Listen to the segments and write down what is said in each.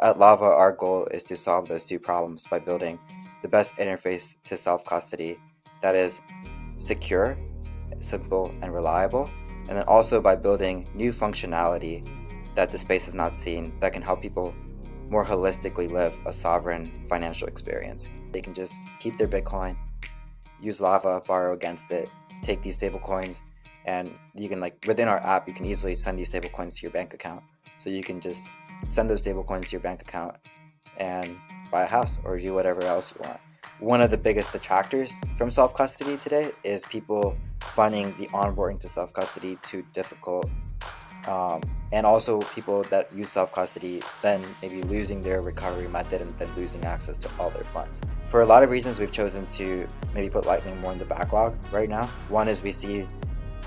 At Lava, our goal is to solve those two problems by building the best interface to self-custody that is secure, simple, and reliable, and then also by building new functionality that the space has not seen that can help people more holistically live a sovereign financial experience. They can just keep their Bitcoin, use Lava, borrow against it, take these stablecoins, and you can, like, within our app, you can easily send these stablecoins to your bank account. So you can just send those stablecoins to your bank account and buy a house or do whatever else you want. One of the biggest detractors from self-custody today is people finding the onboarding to self-custody too difficult, and also people that use self-custody then maybe losing their recovery method and then losing access to all their funds. For a lot of reasons, we've chosen to maybe put Lightning more in the backlog right now. One is we see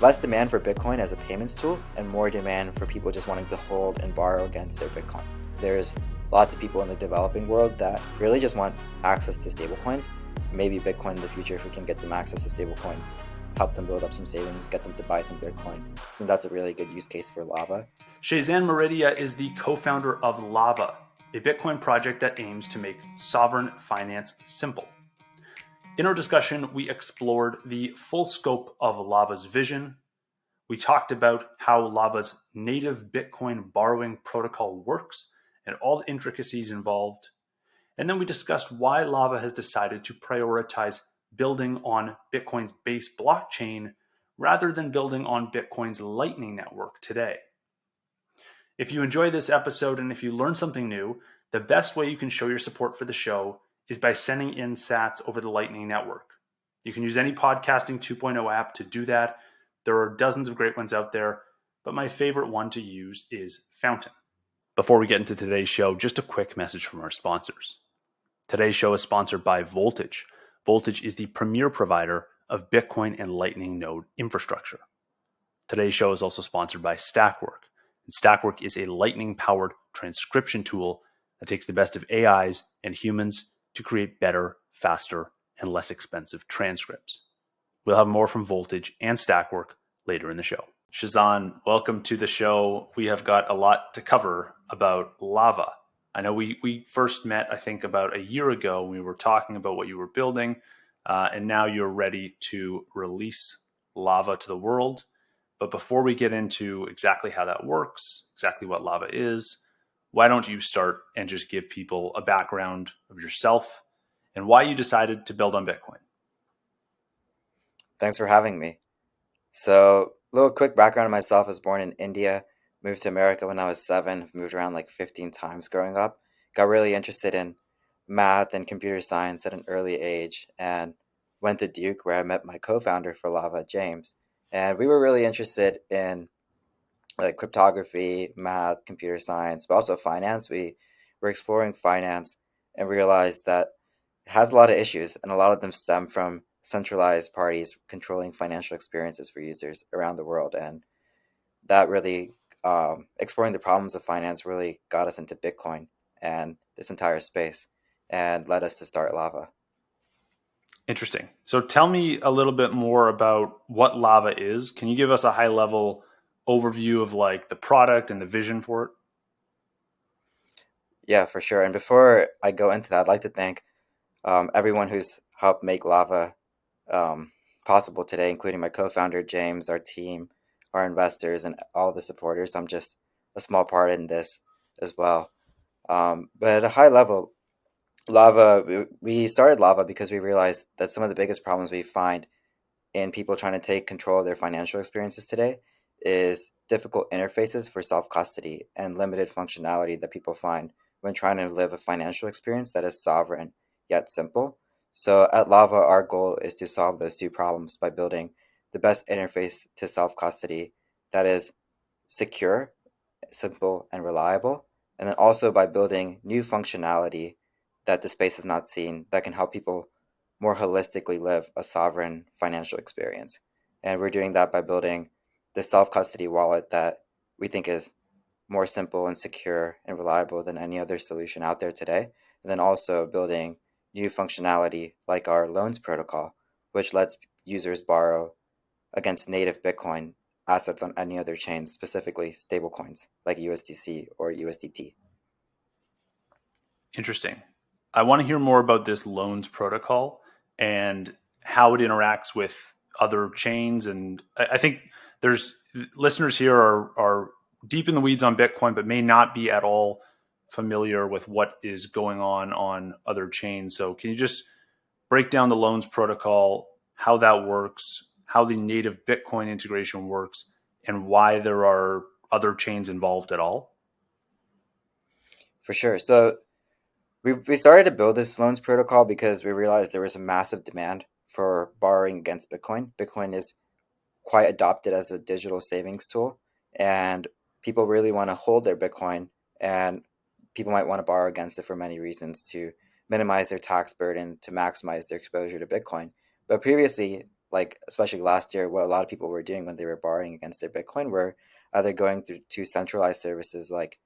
less demand for Bitcoin as a payments tool and more demand for people just wanting to hold and borrow against their Bitcoin. There's lots of people in the developing world that really just want access to stablecoins. Maybe Bitcoin in the future, if we can get them access to stablecoins, help them build up some savings, get them to buy some Bitcoin. I think that's a really good use case for Lava. Shehzan Maredia is the co-founder of Lava, a Bitcoin project that aims to make sovereign finance simple. In our discussion, we explored the full scope of Lava's vision. We talked about how Lava's native Bitcoin borrowing protocol works and all the intricacies involved. And then we discussed why Lava has decided to prioritize building on Bitcoin's base blockchain rather than building on Bitcoin's Lightning Network today. If you enjoy this episode and if you learn something new, the best way you can show your support for the show is by sending in sats over the Lightning Network. You can use any Podcasting 2.0 app to do that. There are dozens of great ones out there, but my favorite one to use is Fountain. Before we get into today's show, just a quick message from our sponsors. Today's show is sponsored by Voltage. Voltage is the premier provider of Bitcoin and Lightning node infrastructure. Today's show is also sponsored by Stackwork. And Stackwork is a Lightning-powered transcription tool that takes the best of AIs and humans to create better, faster, and less expensive transcripts. We'll have more from Voltage and Stackwork later in the show. Shehzan, welcome to the show. We have got a lot to cover about Lava. I know we first met, I think, about a year ago. We were talking about what you were building, and now you're ready to release Lava to the world. But before we get into exactly how that works, exactly what Lava is, why don't you start and just give people a background of yourself and why you decided to build on Bitcoin? Thanks for having me. So, a little quick background on myself. I was born in India, moved to America when I was 7, moved around like 15 times growing up, got really interested in math and computer science at an early age, and went to Duke where I met my co-founder for Lava, James. And we were really interested in like cryptography, math, computer science, but also finance. We were exploring finance and realized that it has a lot of issues, and a lot of them stem from centralized parties controlling financial experiences for users around the world. And that really, exploring the problems of finance really got us into Bitcoin and this entire space and led us to start Lava. Interesting. So tell me a little bit more about what Lava is. Can you give us a high level overview of like the product and the vision for it? Yeah, for sure. And before I go into that, I'd like to thank everyone who's helped make Lava possible today, including my co-founder, James, our team, our investors, and all the supporters. I'm just a small part in this as well. But at a high level, Lava, we started Lava because we realized that some of the biggest problems we find in people trying to take control of their financial experiences today is difficult interfaces for self-custody and limited functionality that people find when trying to live a financial experience that is sovereign yet simple. So at Lava, our goal is to solve those two problems by building the best interface to self-custody that is secure, simple, and reliable, and then also by building new functionality that the space has not seen that can help people more holistically live a sovereign financial experience. And we're doing that by building the self-custody wallet that we think is more simple and secure and reliable than any other solution out there today. And then also building new functionality like our loans protocol, which lets users borrow against native Bitcoin assets on any other chain, specifically stablecoins like USDC or USDT. Interesting. I want to hear more about this loans protocol and how it interacts with other chains. And I think there's listeners here are deep in the weeds on Bitcoin, but may not be at all familiar with what is going on other chains. So can you just break down the loans protocol, how that works, how the native Bitcoin integration works, and why there are other chains involved at all? For sure. So we started to build this loans protocol because we realized there was a massive demand for borrowing against Bitcoin. Bitcoin is quite adopted as a digital savings tool, and people really want to hold their Bitcoin, and people might want to borrow against it for many reasons, to minimize their tax burden, to maximize their exposure to Bitcoin. But previously, like especially last year, what a lot of people were doing when they were borrowing against their Bitcoin were either going through to centralized services like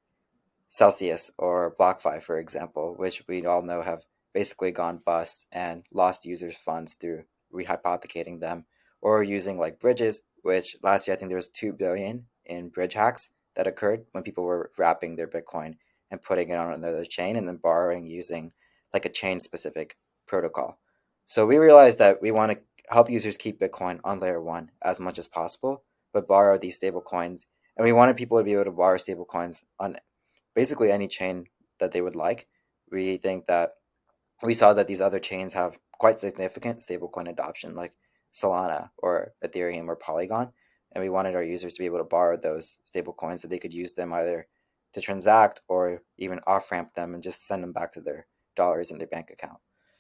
Celsius or BlockFi, for example, which we all know have basically gone bust and lost users' funds through rehypothecating them, or using like bridges, which last year I think there was 2 billion in bridge hacks that occurred when people were wrapping their Bitcoin and putting it on another chain and then borrowing using like a chain specific protocol. So we realized that we want to help users keep Bitcoin on layer one as much as possible, but borrow these stable coins. And we wanted people to be able to borrow stable coins on basically any chain that they would like. We think that we saw that these other chains have quite significant stablecoin adoption, like Solana or Ethereum or Polygon, and we wanted our users to be able to borrow those stablecoins so they could use them either to transact or even off ramp them and just send them back to their dollars in their bank account.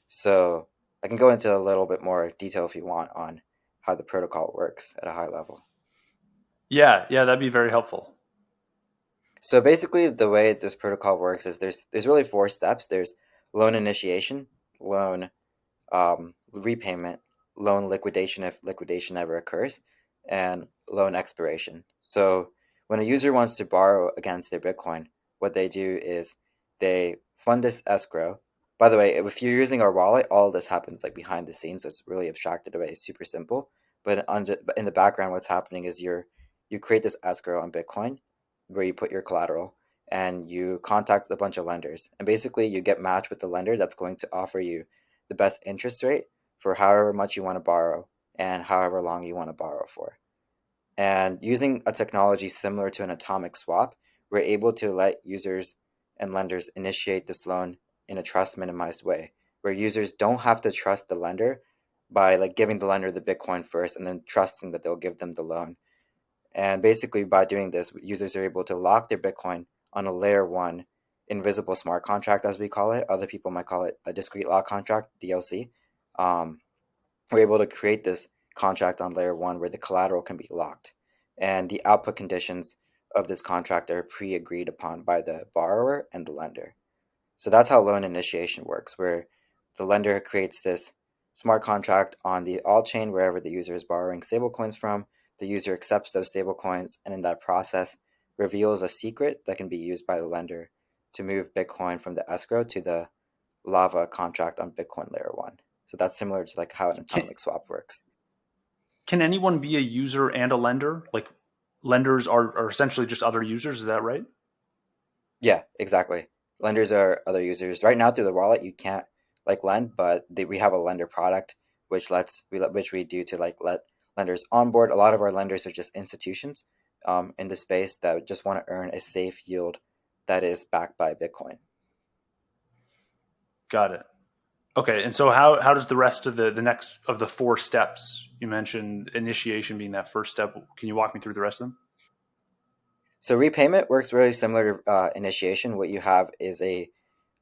So I can go into a little bit more detail if you want on how the protocol works at a high level. Yeah, that'd be very helpful. So basically, the way this protocol works is there's really four steps. There's loan initiation, loan repayment, loan liquidation if liquidation ever occurs, and loan expiration. So when a user wants to borrow against their Bitcoin, what they do is they fund this escrow. By the way, if you're using our wallet, all of this happens like behind the scenes, so it's really abstracted away. It's super simple. But in the background, what's happening is you create this escrow on Bitcoin where you put your collateral and you contact a bunch of lenders. And basically, you get matched with the lender that's going to offer you the best interest rate for however much you want to borrow and however long you want to borrow for. And using a technology similar to an atomic swap, we're able to let users and lenders initiate this loan in a trust minimized way, where users don't have to trust the lender by like giving the lender the Bitcoin first and then trusting that they'll give them the loan. And basically, by doing this, users are able to lock their Bitcoin on a layer one invisible smart contract, as we call it. Other people might call it a discrete lock contract, DLC. Um, we're able to create this contract on layer one where the collateral can be locked. And the output conditions of this contract are pre agreed upon by the borrower and the lender. So that's how loan initiation works, where the lender creates this smart contract on the alt chain wherever the user is borrowing stablecoins from. The user accepts those stablecoins, and in that process, reveals a secret that can be used by the lender to move Bitcoin from the escrow to the Lava contract on Bitcoin layer one. So that's similar to like how an Can, atomic swap works. can anyone be a user and a lender? Like lenders are essentially just other users. Is that right? Yeah, exactly. Lenders are other users. Right now through the wallet, you can't like lend, but we have a lender product which we do to like let lenders onboard. A lot of our lenders are just institutions in the space that just want to earn a safe yield that is backed by Bitcoin. Got it. Okay. And so how does the rest of the next of the four steps you mentioned initiation being that first step? Can you walk me through the rest of them? So repayment works very similar to initiation. What you have is a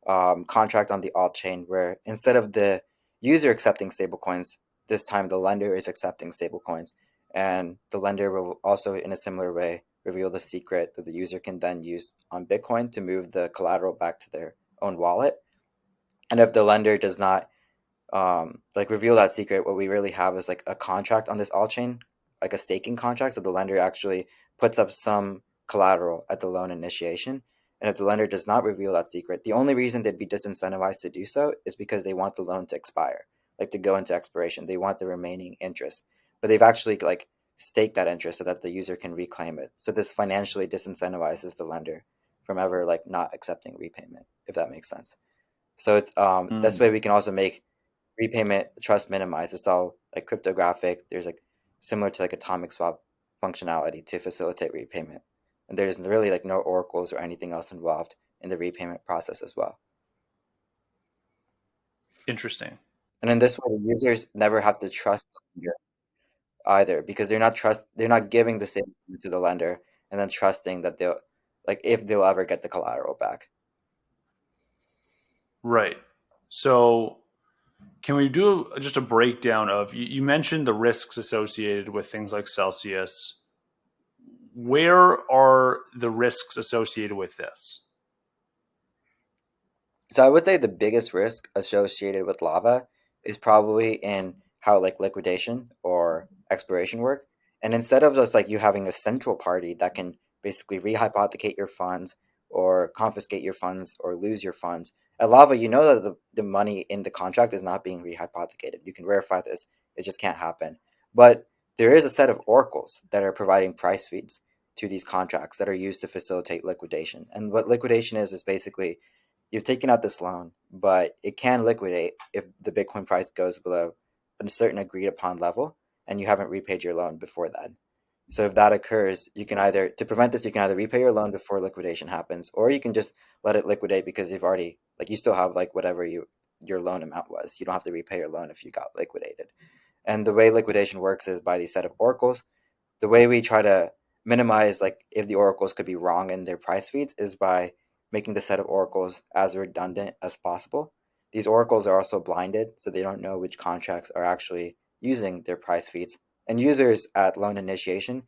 contract on the alt chain where instead of the user accepting stablecoins, this time the lender is accepting stablecoins. And the lender will also, in a similar way, reveal the secret that the user can then use on Bitcoin to move the collateral back to their own wallet. And if the lender does not like reveal that secret, what we really have is like a contract on this all chain, like a staking contract. So the lender actually puts up some collateral at the loan initiation. And if the lender does not reveal that secret, the only reason they'd be disincentivized to do so is because they want the loan to expire, like to go into expiration. They want the remaining interest, but they've actually like staked that interest so that the user can reclaim it. So this financially disincentivizes the lender from ever like not accepting repayment, if that makes sense. So it's this Mm, way we can also make repayment trust minimized. It's all like cryptographic. There's like similar to like atomic swap functionality to facilitate repayment. And there's really like no oracles or anything else involved in the repayment process as well. interesting. And in this way, the users never have to trust the lender either because they're not giving the statement to the lender and then trusting that they'll like if they'll ever get the collateral back. Right. So, can we do just a breakdown of you mentioned the risks associated with things like Celsius. Where are the risks associated with this? So I would say the biggest risk associated with lava is probably in how like liquidation or expiration work. And instead of just like you having a central party that can basically rehypothecate your funds or confiscate your funds or lose your funds, at lava you know that the money in the contract is not being rehypothecated. You can verify this. It just can't happen. But there is a set of oracles that are providing price feeds to these contracts that are used to facilitate liquidation. And what liquidation is basically you've taken out this loan, but it can liquidate if the Bitcoin price goes below a certain agreed upon level and you haven't repaid your loan before that. So if that occurs, you can either to prevent this, you can either repay your loan before liquidation happens, or you can just let it liquidate because you've already like you still have like whatever your loan amount was. You don't have to repay your loan if you got liquidated. And the way liquidation works is by these set of oracles. The way we try to minimize like if the oracles could be wrong in their price feeds is by making the set of oracles as redundant as possible. These oracles are also blinded, so they don't know which contracts are actually using their price feeds. And users at loan initiation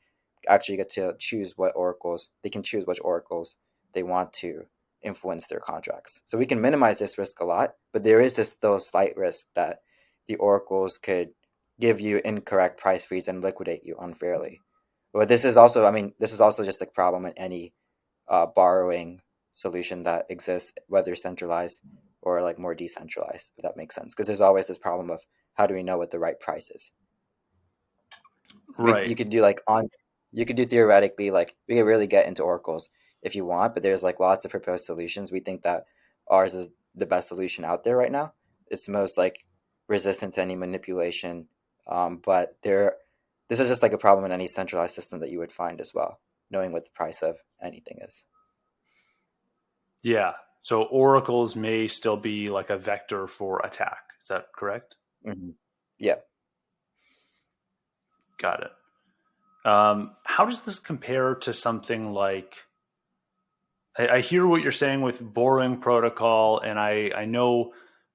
actually get to choose what oracles they can choose which oracles they want to influence their contracts. So we can minimize this risk a lot, but there is this still slight risk that the oracles could give you incorrect price feeds and liquidate you unfairly. But this is also, I mean, this is also just a problem in any borrowing solution that exists, whether centralized or like more decentralized, if that makes sense. Because there's always this problem of how do we know what the right price is? You Right. could do like on, you could do theoretically like we could really get into oracles if you want, but there's like lots of proposed solutions. We think that ours is the best solution out there right now. It's the most like resistant to any manipulation, but this is just like a problem in any centralized system that you would find as well, knowing what the price of anything is. Yeah. So oracles may still be like a vector for attack. Is that correct? Hmm. Yeah. Got it. How does this compare to something like I hear what you're saying with borrowing protocol, and I know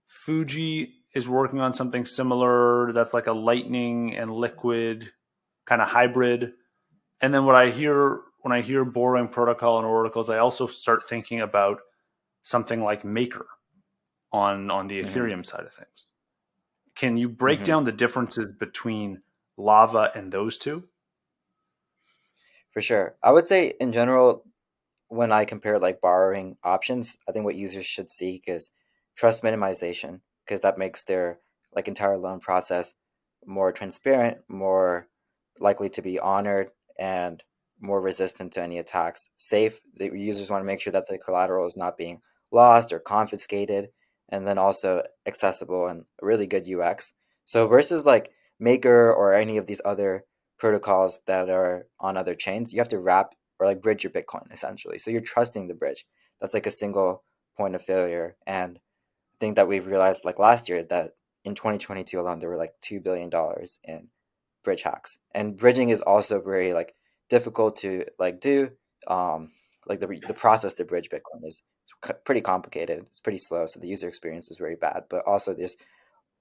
Fuji is working on something similar that's like a lightning and liquid kind of hybrid. And then what I hear when I hear borrowing protocol and oracles, I also start thinking about something like Maker on the Hmm. Ethereum side of things. Can you break Hmm. down the differences between Lava and those two? For sure. I would say in general, when I compare like borrowing options, I think what users should seek is trust minimization because that makes their like entire loan process more transparent, more likely to be honored, and more resistant to any attacks. Safe. The users want to make sure that the collateral is not being lost or confiscated, and then also accessible and a really good UX. So versus like Maker or any of these other protocols that are on other chains, you have to wrap or like bridge your Bitcoin essentially. So you're trusting the bridge. That's like a single point of failure. And I think that we've realized like last year that in 2022 alone, there were like $2 billion in bridge hacks. And bridging is also very like difficult to like do. Um, like the process to bridge Bitcoin is pretty complicated. It's pretty slow. So the user experience is very bad. But also there's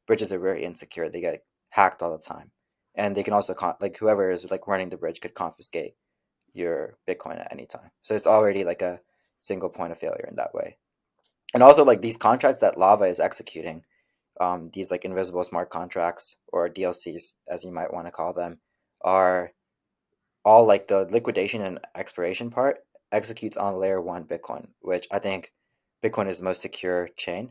bridges are very insecure. They get hacked all the time. And they can also like whoever is like running the bridge could confiscate your Bitcoin at any time. So it's already like a single point of failure in that way. And also like these contracts that Lava is executing, these like invisible smart contracts or DLCs, as you might want to call them, are all like the liquidation and expiration part executes on layer one Bitcoin, which I think Bitcoin is the most secure chain.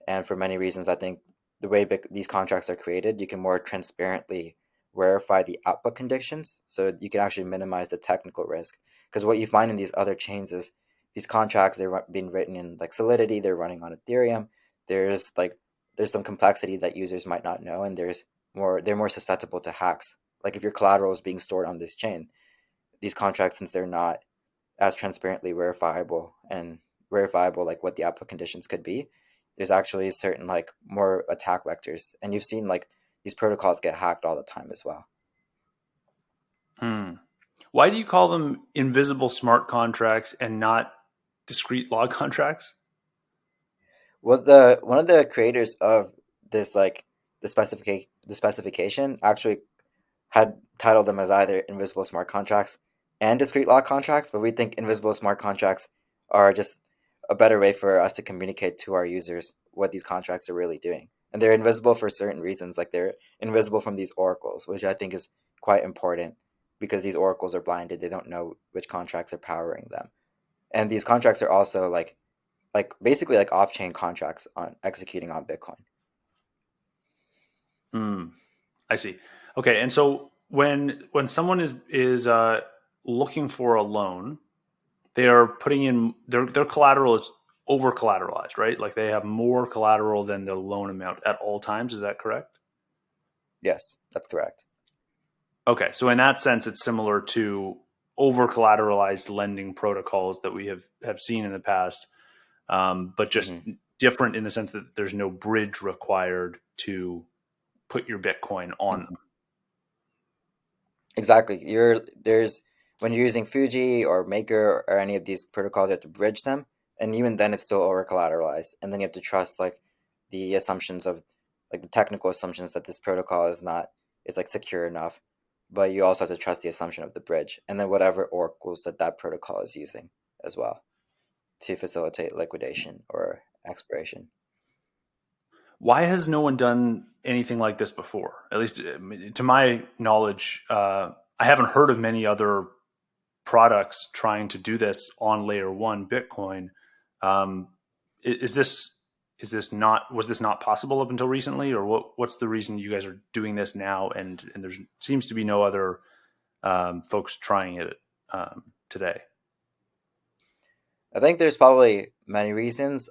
And for many reasons, I think the way these contracts are created, you can more transparently verify the output conditions. So you can actually minimize the technical risk. Because what you find in these other chains is these contracts, they're being written in like Solidity, they're running on Ethereum. there's some complexity that users might not know, and they're more susceptible to hacks. Like if your collateral is being stored on this chain, these contracts, since they're not as transparently verifiable like what the output conditions could be, there's actually certain like more attack vectors, and you've seen like these protocols get hacked all the time as well. Why do you call them invisible smart contracts and not discrete log contracts? Well, the one of the creators of this like the specification actually had titled them as either invisible smart contracts and discrete log contracts, but we think invisible smart contracts are just a better way for us to communicate to our users what these contracts are really doing. And they're invisible for certain reasons, like they're invisible from these oracles, which I think is quite important because these oracles are blinded. They don't know which contracts are powering them. And these contracts are also basically like off-chain contracts on executing on Bitcoin. I see. Okay, and so when someone is looking for a loan, they are putting in their collateral is over collateralized, right? Like they have more collateral than the loan amount at all times. Is that correct? Yes, that's correct. Okay, so in that sense, it's similar to over collateralized lending protocols that we have seen in the past, but just different in the sense that there's no bridge required to put your Bitcoin on them. Exactly. There's when you're using Fuji or Maker or any of these protocols, you have to bridge them, and even then, it's still over collateralized. And then you have to trust like the assumptions of like the technical assumptions that this protocol is not it's like secure enough, but you also have to trust the assumption of the bridge, and then whatever oracles that protocol is using as well to facilitate liquidation or expiration. Why has no one done anything like this before? At least to my knowledge, I haven't heard of many other products trying to do this on layer one Bitcoin. Um, is this not was this not possible up until recently, or what's the reason you guys are doing this now? And there seems to be no other folks trying it today. I think there's probably many reasons.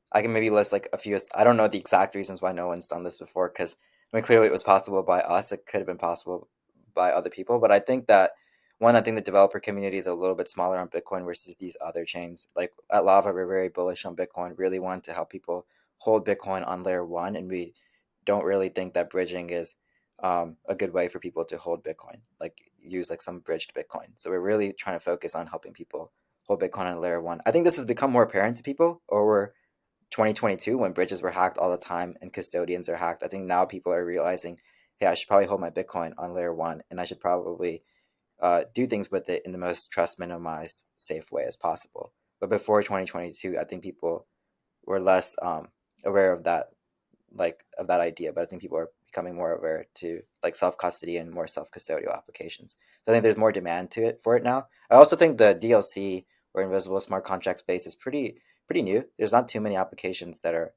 I can maybe list like a few. I don't know the exact reasons why no one's done this before, because I mean, clearly it was possible by us. It could have been possible by other people, but I think that one, I think the developer community is a little bit smaller on Bitcoin versus these other chains. Like at Lava, we're very bullish on Bitcoin. Really want to help people hold Bitcoin on layer one, and we don't really think that bridging is a good way for people to hold Bitcoin. Like use like some bridged Bitcoin. So we're really trying to focus on helping people hold Bitcoin on layer one. I think this has become more apparent to people over 2022 when bridges were hacked all the time and custodians are hacked. I think now people are realizing, hey, I should probably hold my Bitcoin on layer one, and I should probably do things with it in the most trust minimized, safe way as possible. But before 2022, I think people were less aware of that, of that idea. But I think people are becoming more aware to like self custody and more self custodial applications. So I think there's more demand to it for it now. I also think the DLC or invisible smart contract space is pretty new. There's not too many applications that are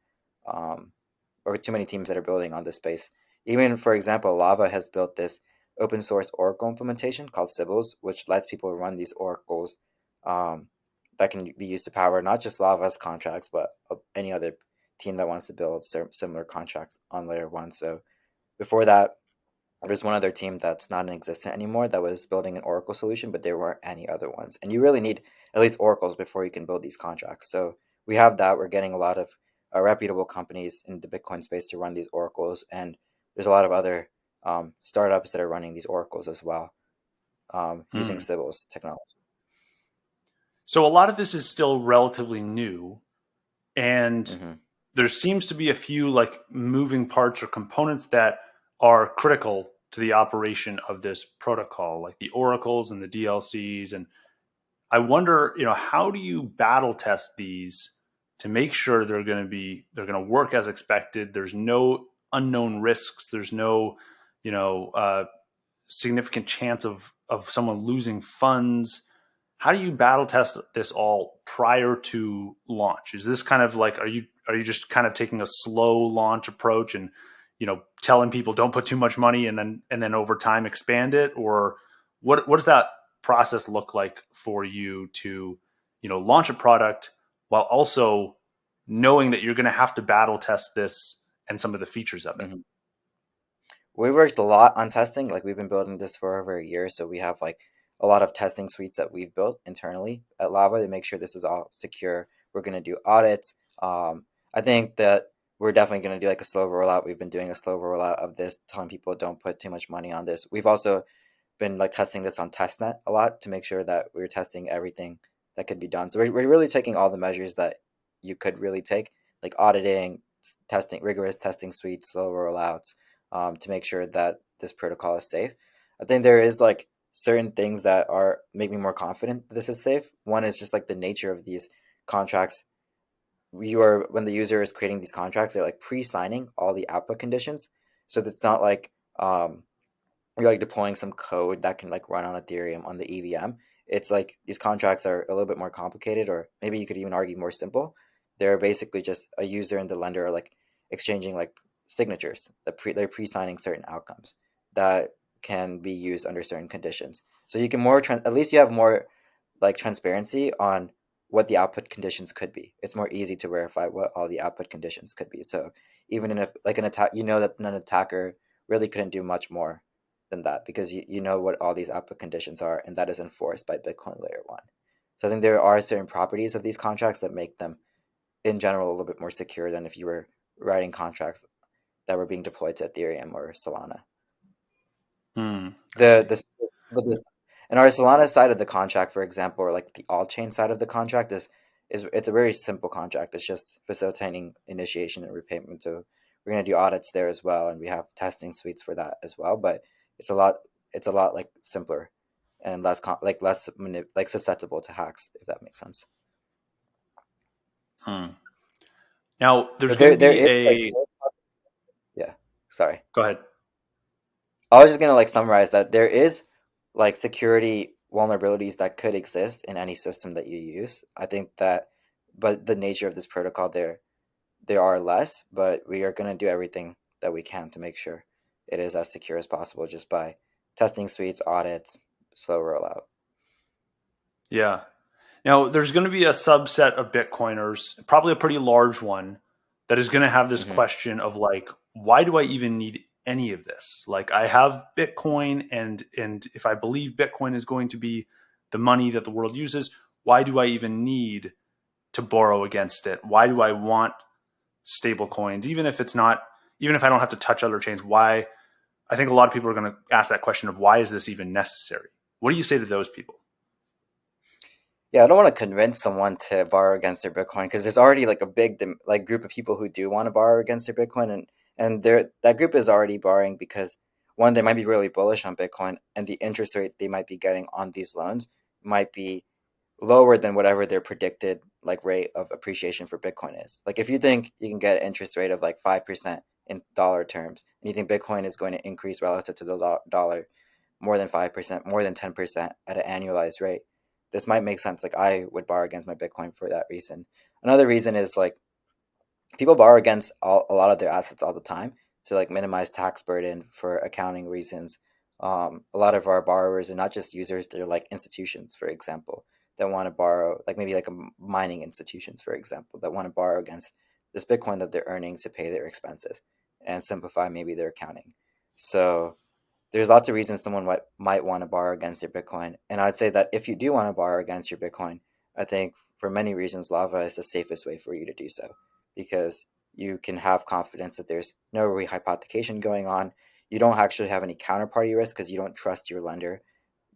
or too many teams that are building on this space. Even for example, Lava has built this open source Oracle implementation called Sybils, which lets people run these oracles that can be used to power not just Lava's contracts, but any other team that wants to build similar contracts on layer one. So before that, there's one other team that's not in existence anymore that was building an Oracle solution, but there weren't any other ones. And you really need at least oracles before you can build these contracts. So we have that. We're getting a lot of reputable companies in the Bitcoin space to run these oracles, and there's a lot of other startups that are running these oracles as well, using Sybils technology. So a lot of this is still relatively new, and there seems to be a few like moving parts or components that are critical to the operation of this protocol, like the oracles and the DLCs. And I wonder, how do you battle test these to make sure they're going to work as expected? There's no unknown risks. There's no, significant chance of someone losing funds. How do you battle test this all prior to launch? Is this kind of like, are you just kind of taking a slow launch approach and telling people don't put too much money and then over time expand it? Or what does that process look like for you to launch a product while also knowing that you're going to have to battle test this and some of the features of it? Mm-hmm. We worked a lot on testing. Like we've been building this for over a year, so we have like a lot of testing suites that we've built internally at Lava to make sure this is all secure. We're going to do audits. I think that we're definitely going to do like a slow rollout. We've been doing a slow rollout of this, telling people don't put too much money on this. We've also been like testing this on testnet a lot to make sure that we're testing everything that could be done. So we're really taking all the measures that you could really take, like auditing, testing, rigorous testing suites, slow rollouts, to make sure that this protocol is safe. I think there is like certain things that are make me more confident that this is safe. One is just like the nature of these contracts. When the user is creating these contracts, they're like pre-signing all the output conditions, so it's not like you're like deploying some code that can like run on Ethereum on the EVM. It's like these contracts are a little bit more complicated, or maybe you could even argue more simple. They're basically just a user and the lender are like exchanging like signatures. They're pre-signing certain outcomes that can be used under certain conditions. So you can at least you have more like transparency on what the output conditions could be. It's more easy to verify what all the output conditions could be. So even if like an attack, you know that an attacker really couldn't do much more than that because you know what all these output conditions are, and that is enforced by Bitcoin layer one. So I think there are certain properties of these contracts that make them in general a little bit more secure than if you were writing contracts that were being deployed to Ethereum or Solana. I see. The and our Solana side of the contract, for example, or like the all-chain side of the contract is it's a very simple contract. It's just facilitating initiation and repayment. So we're gonna do audits there as well, and we have testing suites for that as well. But it's a lot like simpler and less susceptible to hacks, if that makes sense. Now, there's But going to there be is like a. yeah, sorry. Go ahead. I was just gonna like summarize that there is like security vulnerabilities that could exist in any system that you use. I think that, but the nature of this protocol, there are less, but we are gonna do everything that we can to make sure it is as secure as possible, just by testing suites, audits, slow rollout. Yeah. Now, there's going to be a subset of Bitcoiners, probably a pretty large one, that is going to have this Mm-hmm. question of like, why do I even need any of this? Like, I have Bitcoin, and if I believe Bitcoin is going to be the money that the world uses, why do I even need to borrow against it? Why do I want stable coins, even if it's not, even if I don't have to touch other chains? Why? I think a lot of people are going to ask that question of why is this even necessary? What do you say to those people? Yeah, I don't want to convince someone to borrow against their Bitcoin because there's already like a big like group of people who do want to borrow against their Bitcoin, and that group is already borrowing because one, they might be really bullish on Bitcoin, and the interest rate they might be getting on these loans might be lower than whatever their predicted like rate of appreciation for Bitcoin is. Like if you think you can get an interest rate of like 5% in dollar terms, and you think Bitcoin is going to increase relative to the dollar more than 5%, more than 10% at an annualized rate, this might make sense. Like I would borrow against my Bitcoin for that reason. Another reason is like people borrow against a lot of their assets all the time to like minimize tax burden for accounting reasons. A lot of our borrowers are not just users; they're like institutions, for example, that want to borrow, like maybe like a mining institutions, for example, that want to borrow against this Bitcoin that they're earning to pay their expenses and simplify maybe their accounting. So there's lots of reasons someone might want to borrow against their Bitcoin. And I'd say that if you do want to borrow against your Bitcoin, I think for many reasons, Lava is the safest way for you to do so because you can have confidence that there's no rehypothecation going on. You don't actually have any counterparty risk because you don't trust your lender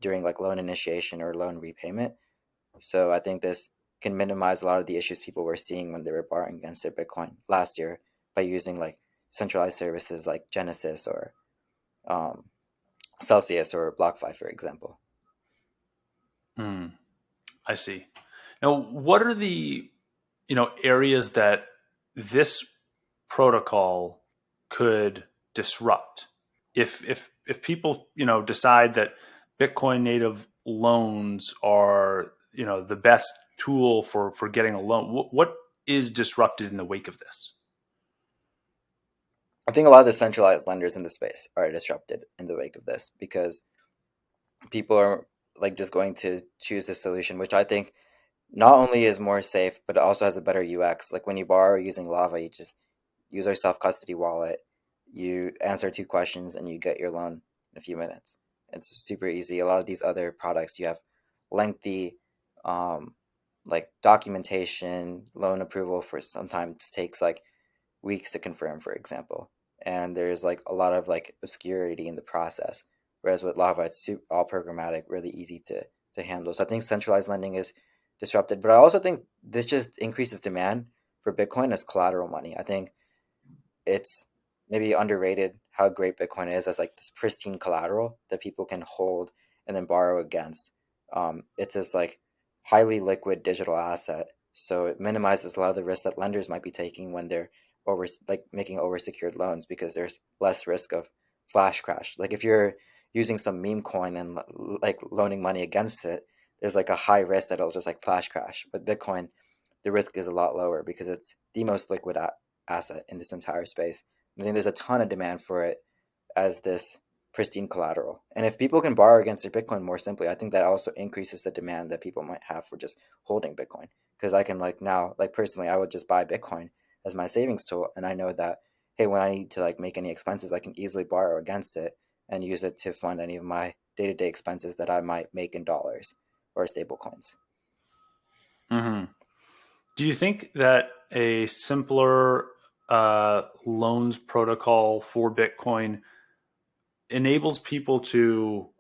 during like loan initiation or loan repayment. So I think this can minimize a lot of the issues people were seeing when they were borrowing against their Bitcoin last year by using like centralized services like Genesis or um, Celsius or BlockFi, for example. I see. Now, what are the areas that this protocol could disrupt? If people decide that Bitcoin native loans are the best tool for getting a loan, what is disrupted in the wake of this? I think a lot of the centralized lenders in the space are disrupted in the wake of this because people are like just going to choose this solution, which I think not only is more safe, but it also has a better UX. Like when you borrow using Lava, you just use our self custody wallet, you answer 2 questions, and you get your loan in a few minutes. It's super easy. A lot of these other products, you have lengthy, um, like documentation, loan approval for sometimes takes like weeks to confirm, for example. And there's like a lot of like obscurity in the process. Whereas with Lava, it's all programmatic, really easy to handle. So I think centralized lending is disrupted, but I also think this just increases demand for Bitcoin as collateral money. I think it's maybe underrated how great Bitcoin is as like this pristine collateral that people can hold and then borrow against. It's this like highly liquid digital asset, so it minimizes a lot of the risk that lenders might be taking when they're over like making oversecured loans because there's less risk of flash crash. Like if you're using some meme coin and like loaning money against it, there's like a high risk that it'll just like flash crash. But Bitcoin, the risk is a lot lower because it's the most liquid asset in this entire space. I think there's a ton of demand for it as this pristine collateral. And if people can borrow against their Bitcoin more simply, I think that also increases the demand that people might have for just holding Bitcoin. Because I can like now, like personally, I would just buy Bitcoin as my savings tool, and I know that hey, when I need to like make any expenses, I can easily borrow against it and use it to fund any of my day-to-day expenses that I might make in dollars or stable coins. Mm-hmm. Do you think that a simpler loans protocol for Bitcoin enables people to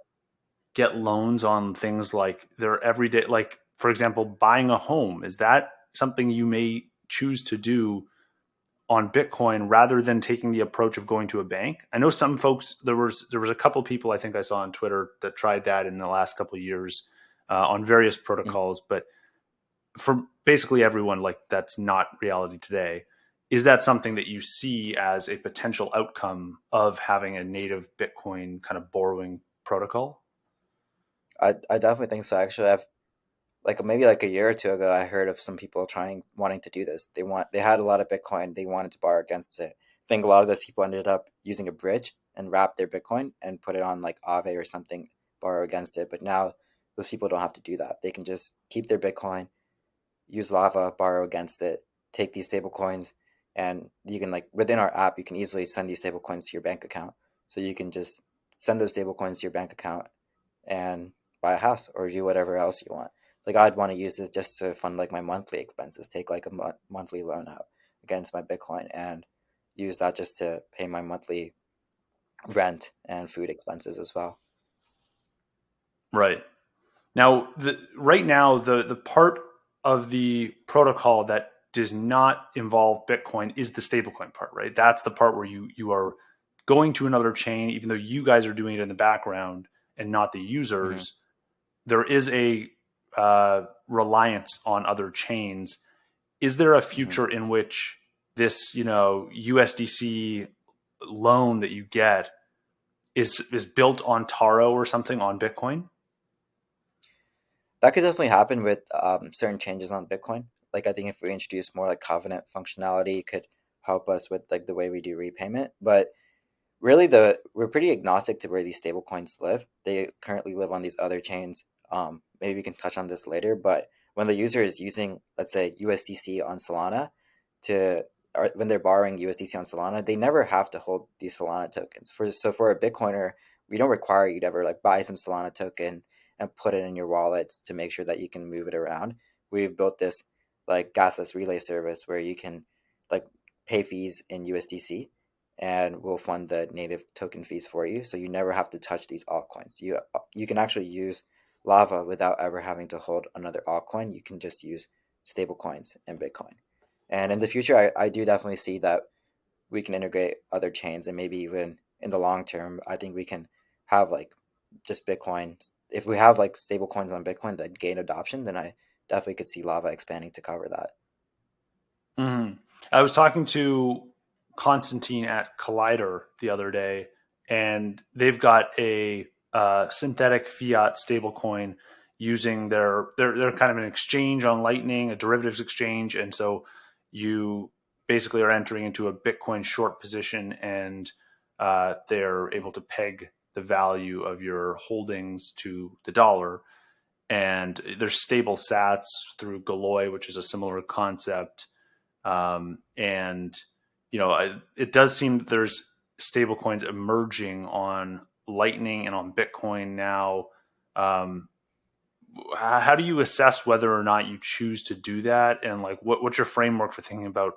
get loans on things like their everyday, like for example, buying a home? Is that something you may choose to do on Bitcoin rather than taking the approach of going to a bank? I know some folks. There was a couple people I think I saw on Twitter that tried that in the last couple of years on various protocols, but for basically everyone, like that's not reality today. Is that something that you see as a potential outcome of having a native Bitcoin kind of borrowing protocol? I definitely think so. Actually, I've like maybe like a year or two ago, I heard of some people wanting to do this. They had a lot of Bitcoin, they wanted to borrow against it. I think a lot of those people ended up using a bridge and wrap their Bitcoin and put it on like Aave or something, borrow against it. But now those people don't have to do that. They can just keep their Bitcoin, use Lava, borrow against it, take these stable coins, and you can like within our app, you can easily send these stable coins to your bank account. So you can just send those stable coins to your bank account and buy a house or do whatever else you want. Like I'd want to use this just to fund like my monthly expenses, take like a monthly loan out against my Bitcoin and use that just to pay my monthly rent and food expenses as well. Right. Now, right now, the part of the protocol that does not involve Bitcoin is the stablecoin part, right? That's the part where you are going to another chain, even though you guys are doing it in the background and not the Mm-hmm. users. There is a reliance on other chains. Is there a Mm-hmm. future in which this, USDC loan that you get is built on Taro or something on Bitcoin? That could definitely happen with certain changes on Bitcoin. Like I think if we introduce more like covenant functionality, it could help us with like the way we do repayment. But really, the we're pretty agnostic to where these stable coins live. They currently live on these other chains. Maybe we can touch on this later, but when the user is using, let's say, USDC on Solana to or when they're borrowing USDC on Solana, they never have to hold these Solana tokens. For a Bitcoiner, we don't require you to ever like buy some Solana token and put it in your wallets to make sure that you can move it around. We've built this like gasless relay service where you can like pay fees in USDC and we'll fund the native token fees for you. So you never have to touch these altcoins. You can actually use Lava without ever having to hold another altcoin. You can just use stable coins and Bitcoin. And in the future, I do definitely see that we can integrate other chains and maybe even in the long term, I think we can have like just Bitcoin. If we have like stable coins on Bitcoin that gain adoption, then I definitely could see Lava expanding to cover that. Mhm. I was talking to Constantine at Collider the other day, and they've got a synthetic fiat stablecoin using they're kind of an exchange on Lightning, a derivatives exchange, and so you basically are entering into a Bitcoin short position, and they're able to peg the value of your holdings to the dollar, and there's stable sats through Galoy, which is a similar concept. And it does seem that there's stable coins emerging on Lightning and on Bitcoin now. Um, how do you assess whether or not you choose to do that, and like what's your framework for thinking about,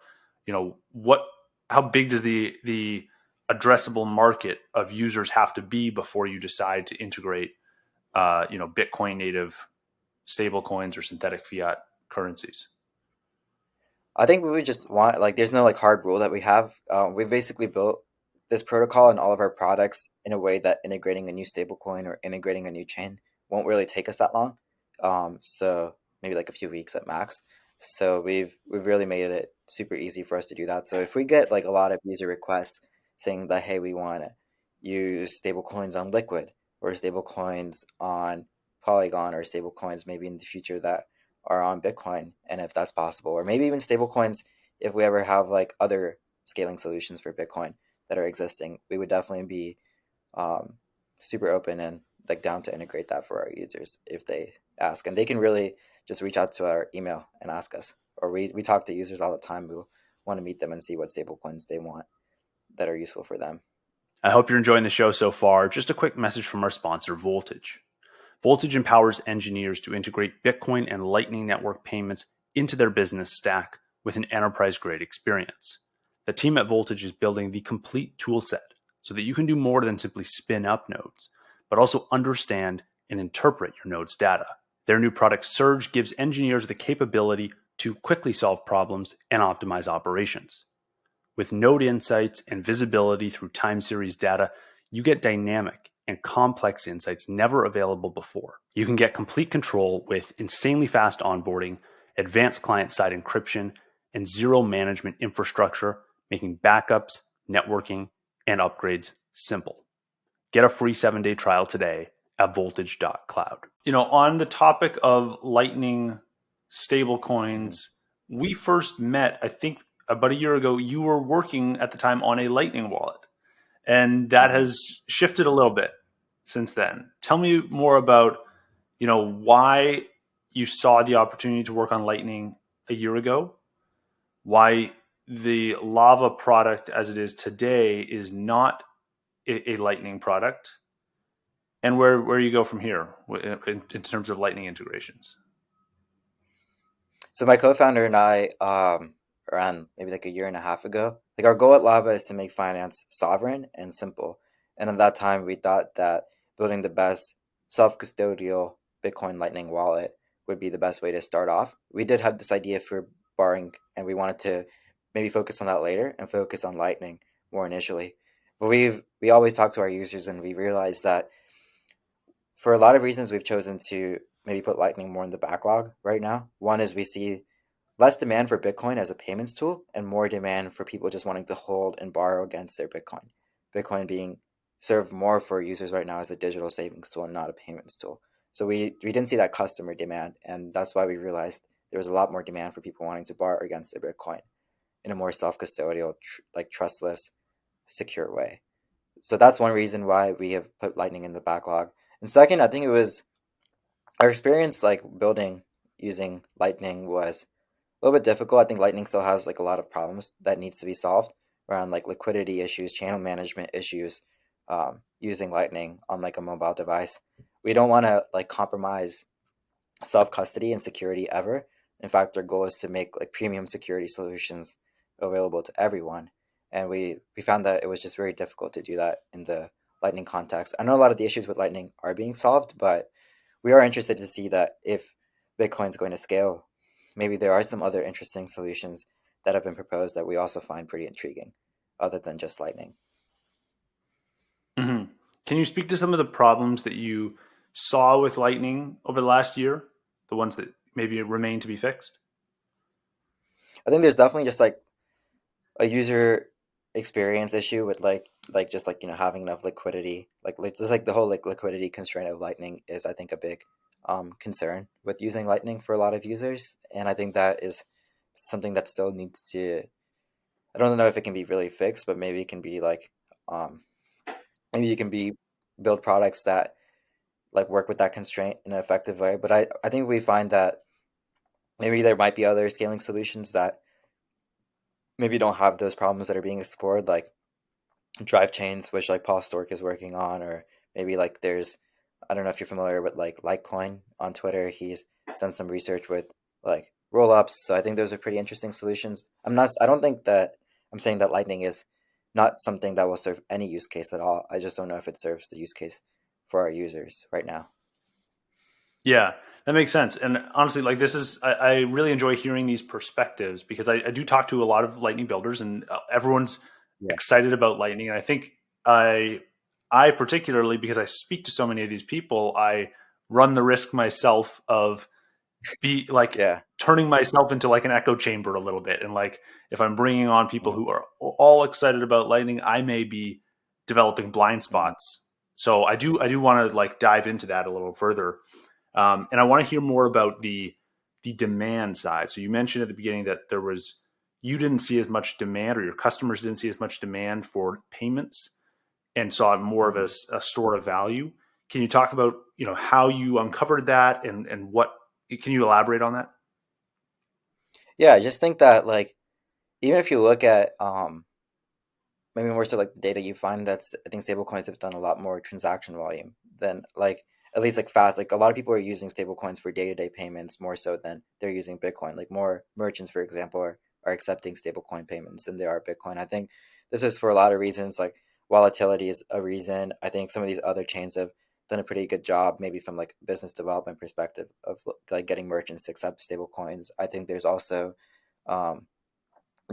what how big does the addressable market of users have to be before you decide to integrate Bitcoin native stable coins or synthetic fiat currencies? I think we would just want like there's no like hard rule that we have. We've basically built this protocol in all of our products in a way that integrating a new stablecoin or integrating a new chain won't really take us that long. So maybe like a few weeks at max. So we've really made it super easy for us to do that. So if we get like a lot of user requests saying that hey we want to use stablecoins on Liquid or stablecoins on Polygon or stablecoins maybe in the future that are on Bitcoin, and if that's possible, or maybe even stablecoins, if we ever have like other scaling solutions for Bitcoin that are existing, we would definitely be um, super open and like down to integrate that for our users if they ask, and they can really just reach out to our email and ask us, or we talk to users all the time. We'll want to meet them and see what stablecoins they want that are useful for them. I hope you're enjoying the show so far. Just a quick message from our sponsor, Voltage. Voltage empowers engineers to integrate Bitcoin and Lightning Network payments into their business stack with an enterprise-grade experience. The team at Voltage is building the complete toolset so that you can do more than simply spin up nodes, but also understand and interpret your node's data. Their new product Surge gives engineers the capability to quickly solve problems and optimize operations. With node insights and visibility through time series data, you get dynamic and complex insights never available before. You can get complete control with insanely fast onboarding, advanced client-side encryption, and zero management infrastructure, making backups, networking, and upgrades simple. Get a free 7-day trial today at voltage.cloud. On the topic of Lightning stablecoins, we first met, I think, about a year ago. You were working at the time on a Lightning wallet, and that Mm-hmm. has shifted a little bit since then. Tell me more about, why you saw the opportunity to work on Lightning a year ago, why the Lava product as it is today is not a Lightning product, and where you go from here in terms of Lightning integrations. So my co-founder and I, around maybe like a year and a half ago, like our goal at Lava is to make finance sovereign and simple. And at that time, we thought that building the best self-custodial Bitcoin Lightning wallet would be the best way to start off. We did have this idea for borrowing, and we wanted to maybe focus on that later and focus on Lightning more initially. But we always talk to our users, and we realized that for a lot of reasons, we've chosen to maybe put Lightning more in the backlog right now. One is we see less demand for Bitcoin as a payments tool and more demand for people just wanting to hold and borrow against their Bitcoin. Bitcoin being served more for users right now as a digital savings tool and not a payments tool. So we didn't see that customer demand, and that's why we realized there was a lot more demand for people wanting to borrow against their Bitcoin in a more self-custodial, like trustless, secure way. So that's one reason why we have put Lightning in the backlog. And second, I think it was our experience like building using Lightning was a little bit difficult. I think Lightning still has like a lot of problems that needs to be solved around like liquidity issues, channel management issues, using Lightning on like a mobile device. We don't want to like compromise self custody and security ever. In fact, our goal is to make like premium security solutions available to everyone. And we found that it was just very difficult to do that in the Lightning context. I know a lot of the issues with Lightning are being solved, but we are interested to see that if Bitcoin's going to scale, maybe there are some other interesting solutions that have been proposed that we also find pretty intriguing, other than just Lightning. Mm-hmm. Can you speak to some of the problems that you saw with Lightning over the last year? The ones that maybe remain to be fixed? I think there's definitely just like a user experience issue with like just like having enough liquidity, like just like the whole like liquidity constraint of Lightning is I think a big concern with using Lightning for a lot of users, and I think that is something that still needs to, I don't know if it can be really fixed, but maybe it can be like um maybe you can be build products that like work with that constraint in an effective way. But I think we find that maybe there might be other scaling solutions that maybe don't have those problems that are being explored, like drive chains, which like Paul Stork is working on, or maybe like there's, I don't know if you're familiar with like Litecoin on Twitter. He's done some research with like rollups. So I think those are pretty interesting solutions. I don't think that I'm saying that Lightning is not something that will serve any use case at all. I just don't know if it serves the use case for our users right now. Yeah, that makes sense. And honestly, like this is, I really enjoy hearing these perspectives because I do talk to a lot of Lightning builders, and everyone's Yeah. excited about Lightning. And I think I, I particularly, because I speak to so many of these people, I run the risk myself of be like Yeah. turning myself into like an echo chamber a little bit. And like, if I'm bringing on people Mhm. who are all excited about Lightning, I may be developing blind Mhm. spots. So I do want to like dive into that a little further. And I want to hear more about the demand side. So you mentioned at the beginning that you didn't see as much demand, or your customers didn't see as much demand for payments, and saw it more of Mhm. a store of value. Can you talk about how you uncovered that, and what can you elaborate on that? Yeah, I just think that like even if you look at maybe more so like the data you find, that's I think stablecoins have done a lot more transaction volume than like at least like fast. Like a lot of people are using stablecoins for day-to-day payments more so than they're using Bitcoin. Like more merchants, for example, are accepting stablecoin payments than they are Bitcoin. I think this is for a lot of reasons. Like volatility is a reason. I think some of these other chains have done a pretty good job, maybe from like a business development perspective of like getting merchants to accept stablecoins. I think there's also um,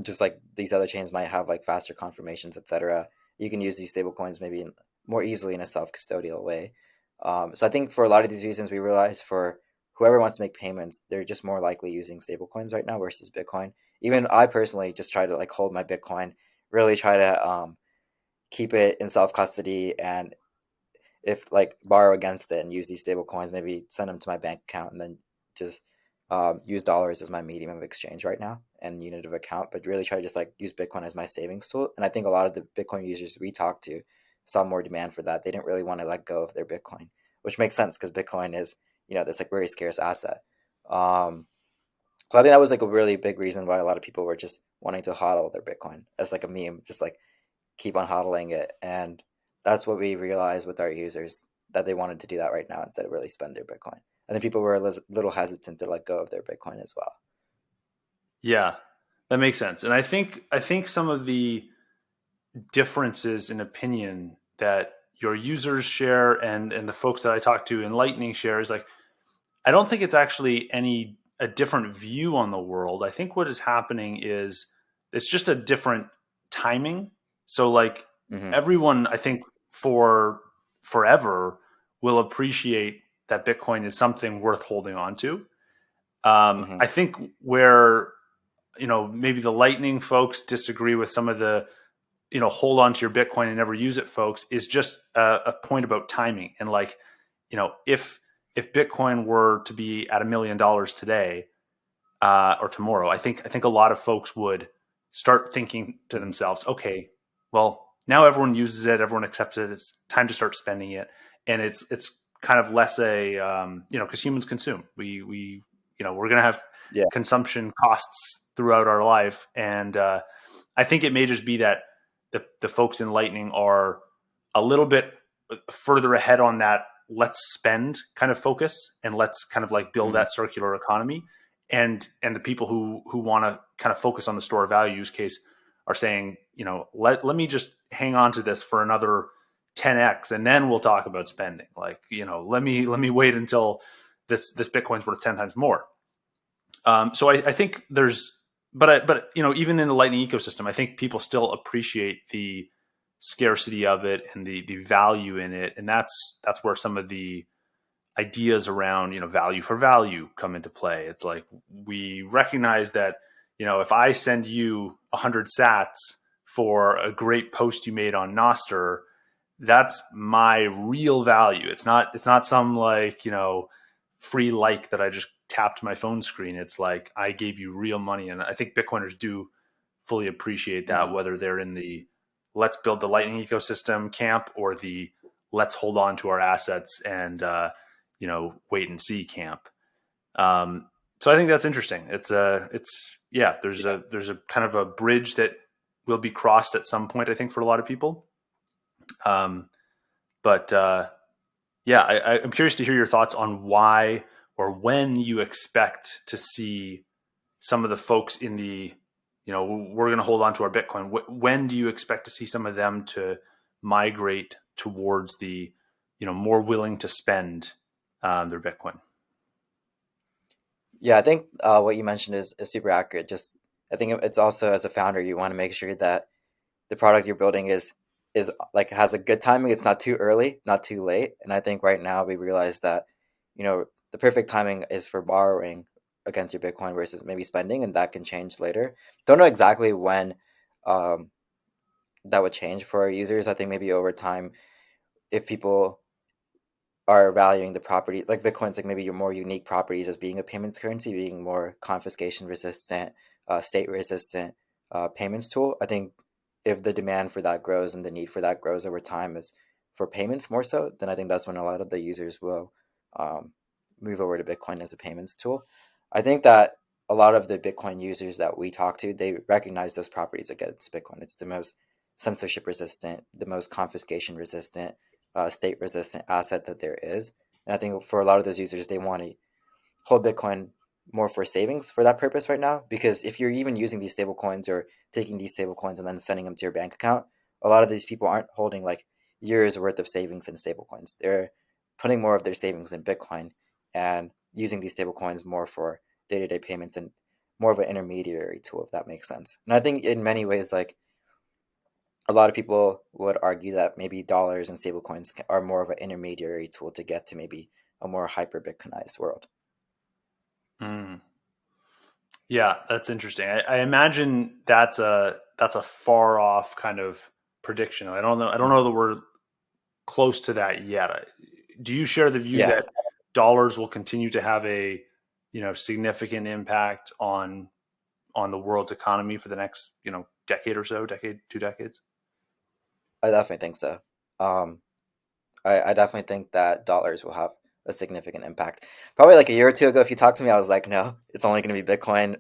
just like these other chains might have like faster confirmations, etc. You can use these stable coins maybe more easily in a self-custodial way. So I think for a lot of these reasons, we realize for whoever wants to make payments, they're just more likely using stable coins right now versus Bitcoin. Even I personally just try to like hold my Bitcoin, really try to keep it in self-custody, and if like borrow against it and use these stable coins, maybe send them to my bank account and then just use dollars as my medium of exchange right now and unit of account, but really try to just like use Bitcoin as my savings tool. And I think a lot of the Bitcoin users we talked to saw more demand for that. They didn't really want to let go of their Bitcoin, which makes sense because Bitcoin is, this like very scarce asset. Um, so I think that was like a really big reason why a lot of people were just wanting to hodl their Bitcoin as like a meme, just like keep on hodling it. And that's what we realized with our users, that they wanted to do that right now instead of really spend their Bitcoin. And then people were a little hesitant to let go of their Bitcoin as well. Yeah, that makes sense. And I think some of the differences in opinion that your users share, and the folks that I talk to in Lightning share, is like, I don't think it's actually any a different view on the world. I think what is happening is it's just a different timing. So like Hmm. everyone, I think, for forever will appreciate that Bitcoin is something worth holding on to. Hmm. I think where maybe the Lightning folks disagree with some of the hold on to your Bitcoin and never use it folks, is just a point about timing. And like, if Bitcoin were to be at $1 million today, or tomorrow, I think a lot of folks would start thinking to Hmm. themselves, okay, well, now everyone uses it, everyone accepts it, it's time to start spending it. And it's kind of less a because humans consume, we we're going to have Yeah. consumption costs throughout our life. And I think it may just be that the folks in Lightning are a little bit further ahead on that let's spend kind of focus, and let's kind of like build Hmm. that circular economy. And the people who want to kind of focus on the store value use case are saying, let me just hang on to this for another 10x, and then we'll talk about spending. Like, let me wait until this Bitcoin's worth 10 times more. So I think but even in the Lightning ecosystem, I think people still appreciate the scarcity of it and the value in it. And that's where some of the ideas around value for value come into play. It's like, we recognize that if I send you 100 sats for a great post you made on Nostr, that's my real value. It's not some like free like that I just tapped my phone screen. It's like I gave you real money. And I think Bitcoiners do fully appreciate that, Hmm. whether they're in the let's build the Lightning ecosystem camp or the let's hold on to our assets and wait and see camp. So I think that's interesting. There's a kind of a bridge that will be crossed at some point, I think, for a lot of people. I'm curious to hear your thoughts on why or when you expect to see some of the folks in the, we're going to hold on to our Bitcoin. When do you expect to see some of them to migrate towards the, more willing to spend their Bitcoin? Yeah, I think what you mentioned is super accurate. Just I think it's also, as a founder, you want to make sure that the product you're building is like has a good timing. It's not too early, not too late. And I think right now we realize that, the perfect timing is for borrowing against your Bitcoin versus maybe spending, and that can change later. Don't know exactly when um, that would change for our users. I think maybe over time, if people are valuing the property like Bitcoin's, like maybe your more unique properties as being a payments currency, being more confiscation resistant, state resistant payments tool. I think if the demand for that grows and the need for that grows over time is for payments more so, then I think that's when a lot of the users will um, move over to Bitcoin as a payments tool. I think that a lot of the Bitcoin users that we talk to, they recognize those properties against Bitcoin. It's the most censorship resistant, the most confiscation resistant, state resistant asset that there is. And I think for a lot of those users, they want to hold Bitcoin more for savings for that purpose right now. Because if you're even using these stable coins or taking these stable coins and then sending them to your bank account, a lot of these people aren't holding like years worth of savings in stable coins. They're putting more of their savings in Bitcoin and using these stable coins more for day-to-day payments and more of an intermediary tool, if that makes sense. And I think in many ways, like a lot of people would argue that maybe dollars and stablecoins are more of an intermediary tool to get to maybe a more hyper Bitcoinized world. Mm. Yeah, that's interesting. I imagine that's a far off kind of prediction. I don't know. I don't know that we're close to that yet. Do you share the view Yeah, that dollars will continue to have a significant impact on the world's economy for the next decade or so, decade, 2 decades? I definitely think so. Um, I definitely think that dollars will have a significant impact. Probably like a year or two ago, if you talked to me, I was like, no, it's only going to be Bitcoin.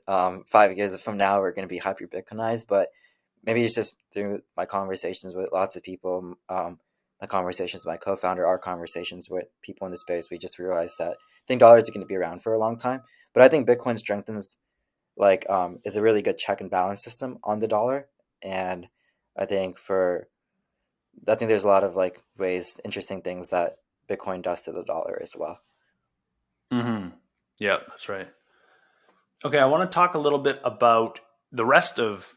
5 years from now, we're going to be hyper Bitcoinized. But maybe it's just through my conversations with lots of people, my conversations with my co-founder, our conversations with people in the space, we just realized that I think dollars are going to be around for a long time. But I think Bitcoin strengthens is a really good check and balance system on the dollar. And I think for I think there's a lot of like ways, interesting things that Bitcoin does to the dollar as well. Mm-hmm. Yeah, that's right. Okay, I want to talk a little bit about the rest of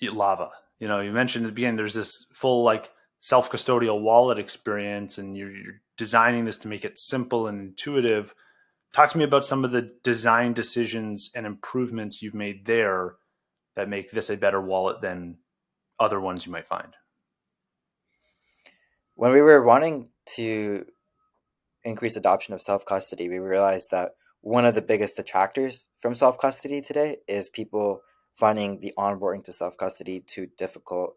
Lava. You mentioned at the beginning there's this full like self-custodial wallet experience, and you're designing this to make it simple and intuitive. Talk to me about some of the design decisions and improvements you've made there that make this a better wallet than other ones you might find. When we were wanting to increase adoption of self custody, we realized that one of the biggest detractors from self custody today is people finding the onboarding to self custody too difficult,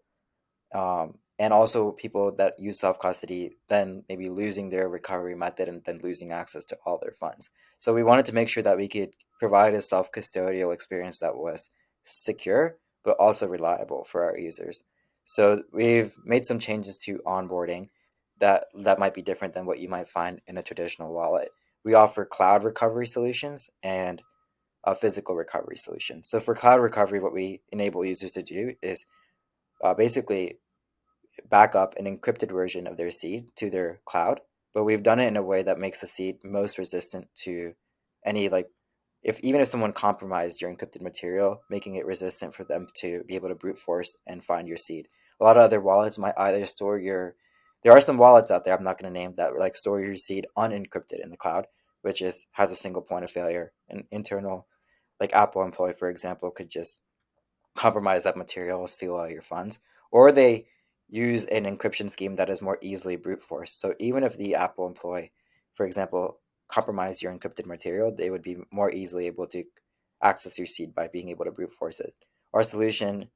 and also people that use self custody then maybe losing their recovery method and then losing access to all their funds. So we wanted to make sure that we could provide a self custodial experience that was secure but also reliable for our users. So we've made some changes to onboarding that might be different than what you might find in a traditional wallet. We offer cloud recovery solutions and a physical recovery solution. So for cloud recovery, what we enable users to do is basically back up an encrypted version of their seed to their cloud, but we've done it in a way that makes the seed most resistant to any like if even if someone compromised your encrypted material, making it resistant for them to be able to brute force and find your seed. A lot of other wallets might either store your there are some wallets out there I'm not going to name that like store your seed unencrypted in the cloud, which is has a single point of failure. An internal like Apple employee, for example, could just compromise that material, steal all your funds, or they use an encryption scheme that is more easily brute force. So even if the Apple employee, for example, compromise your encrypted material, they would be more easily able to access your seed by being able to brute force it. Our solution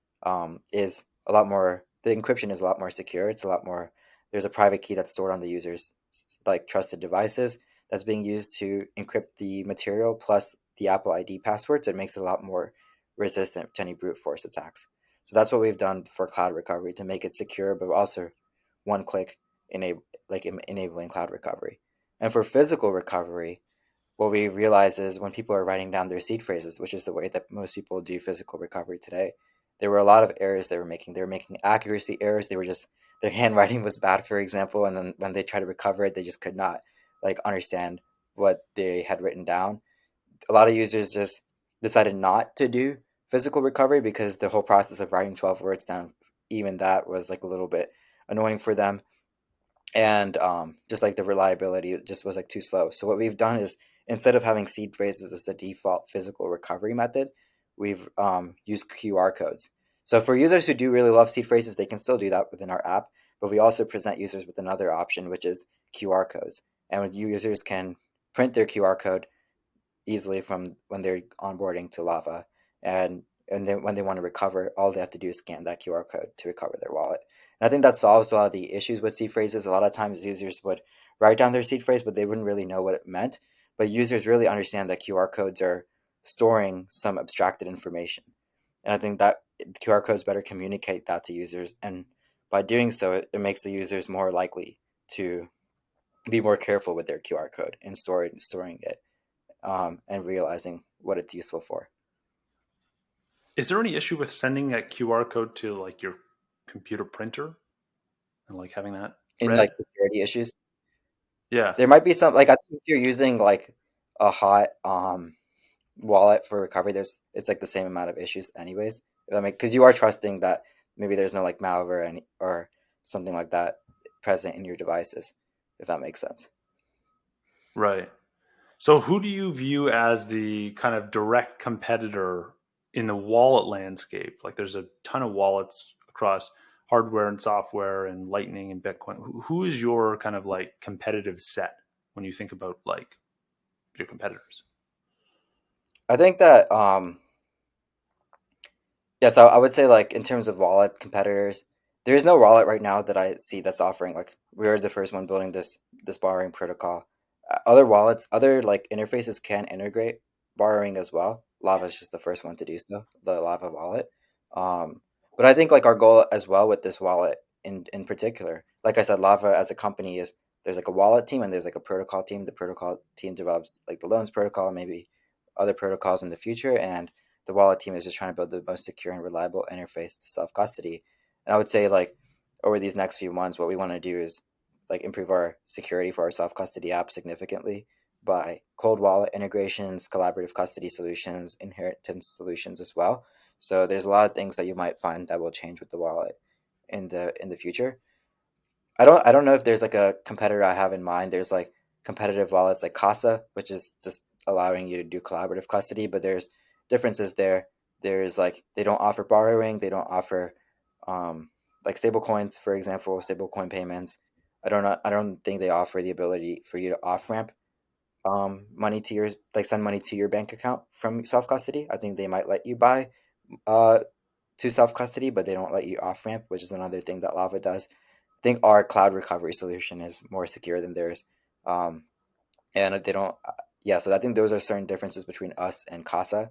is a lot more. The encryption is a lot more secure. It's a lot more there's a private key that's stored on the user's like trusted devices that's being used to encrypt the material plus the Apple ID password. So it makes it a lot more resistant to any brute force attacks. So that's what we've done for cloud recovery to make it secure, but also one click enabling cloud recovery. And for physical recovery, what we realize is when people are writing down their seed phrases, which is the way that most people do physical recovery today, there were a lot of errors they were making. They were making accuracy errors. They were just their handwriting was bad, for example, and then when they tried to recover it, they just could not like understand what they had written down. A lot of users just decided not to do physical recovery because the whole process of writing 12 words down, even that was like a little bit annoying for them, and just like the reliability just was like too slow. So what we've done is instead of having seed phrases as the default physical recovery method, we've used QR codes. So for users who do really love seed phrases, they can still do that within our app, but we also present users with another option, which is QR codes. And users can print their QR code easily from when they're onboarding to Lava. And then when they want to recover, all they have to do is scan that QR code to recover their wallet. And I think that solves a lot of the issues with seed phrases. A lot of times users would write down their seed phrase, but they wouldn't really know what it meant. But users really understand that QR codes are storing some abstracted information. And I think that QR codes better communicate that to users. And by doing so, it makes the users more likely to be more careful with their QR code and storing it, and realizing what it's useful for. Is there any issue with sending that QR code to like your computer printer and like having that In like read? security issues, Yeah. there might be some like I think if you're using like a hot wallet for recovery, there's it's like the same amount of issues anyways. I mean, because you are trusting that maybe there's no like malware or something like that present in your devices, if that makes sense. Right. So who do you view as the kind of direct competitor in the wallet landscape? Like there's a ton of wallets across hardware and software and Lightning and Bitcoin. Who is your kind of like competitive set when you think about like your competitors? I think that yeah, so I would say like in terms of wallet competitors, there is no wallet right now that I see that's offering like we're the first one building this borrowing protocol. Other wallets, other like interfaces can integrate borrowing as well. Lava is just the first one to do so, the Lava wallet. Um, but I think like our goal as well with this wallet in particular, like I said, Lava as a company is there's like a wallet team and there's like a protocol team. The protocol team develops like the loans protocol, maybe other protocols in the future, and the wallet team is just trying to build the most secure and reliable interface to self custody. And I would say like over these next few months, what we want to do is like improve our security for our self custody app significantly by cold wallet integrations, collaborative custody solutions, inheritance solutions as well. So there's a lot of things that you might find that will change with the wallet in the future. I don't know if there's like a competitor I have in mind. There's like competitive wallets like Casa, which is just allowing you to do collaborative custody, but there's differences there. There's like they don't offer borrowing, they don't offer like stable coins, for example, stablecoin payments. I don't think they offer the ability for you to off ramp money to your like send money to your bank account from self custody. I think they might let you buy uh to self custody, but they don't let you off ramp, which is another thing that Lava does. I think our cloud recovery solution is more secure than theirs, um, and they don't. Yeah, so I think those are certain differences between us and Casa.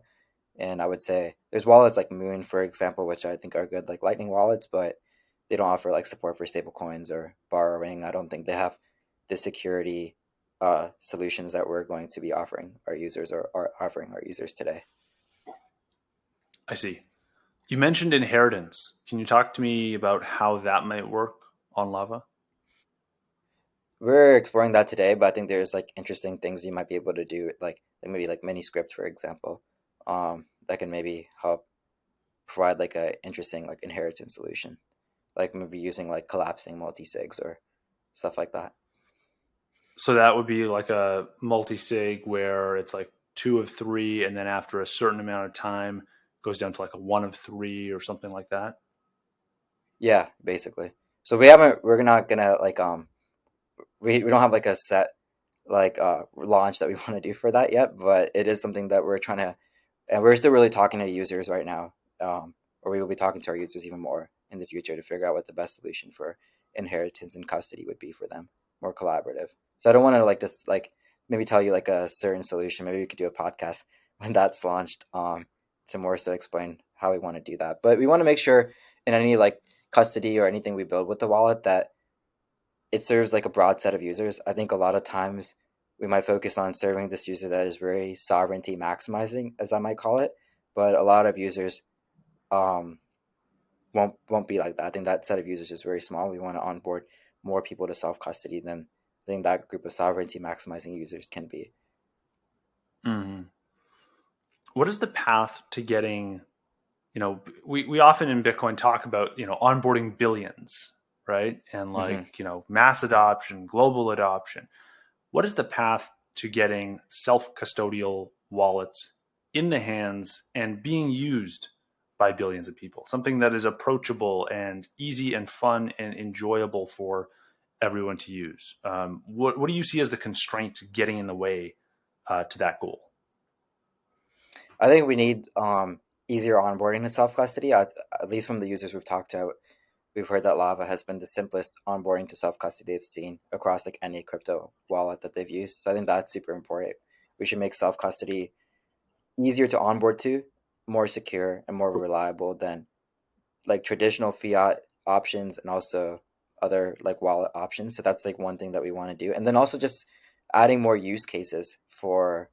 And I would say there's wallets like Moon, for example, which I think are good, like Lightning wallets, but they don't offer like support for stable coins or borrowing. I don't think they have the security solutions that we're going to be offering our users or are offering our users today. I see. You mentioned inheritance. Can you talk to me about how that might work on Lava? We're exploring that today, but I think there's like interesting things you might be able to do, like maybe like mini script, for example, that can maybe help provide like a interesting like inheritance solution, like maybe using like collapsing multi-sigs or stuff like that. So that would be like a multi-sig where it's like two of three, and then after a certain amount of time goes down to like a one of three or something like that. Yeah, basically. So we're not gonna like we don't have like a set like launch that we want to do for that yet, but it is something that we're trying to, and we're still really talking to users right now, or we will be talking to our users even more in the future to figure out what the best solution for inheritance and custody would be for them, more collaborative. So I don't want to like just like maybe tell you like a certain solution. Maybe we could do a podcast when that's launched to more so explain how we want to do that. But we want to make sure in any like custody or anything we build with the wallet that it serves like a broad set of users. I think a lot of times we might focus on serving this user that is very sovereignty maximizing, as I might call it, but a lot of users um, won't be like that. I think that set of users is very small. We want to onboard more people to self custody than I think that group of sovereignty maximizing users can be. Mm-hmm. What is the path to getting, we often in Bitcoin talk about, onboarding billions, right? And like, mass adoption, global adoption. What is the path to getting self-custodial wallets in the hands and being used by billions of people? Something that is approachable and easy and fun and enjoyable for everyone to use. What do you see as the constraint getting in the way to that goal? I think we need easier onboarding to self custody. At least from the users we've talked to, we've heard that Lava has been the simplest onboarding to self custody they've seen across like any crypto wallet that they've used. So I think that's super important. We should make self custody easier to onboard to, more secure and more reliable than like traditional fiat options and also other like wallet options. So that's like one thing that we want to do. And then also just adding more use cases for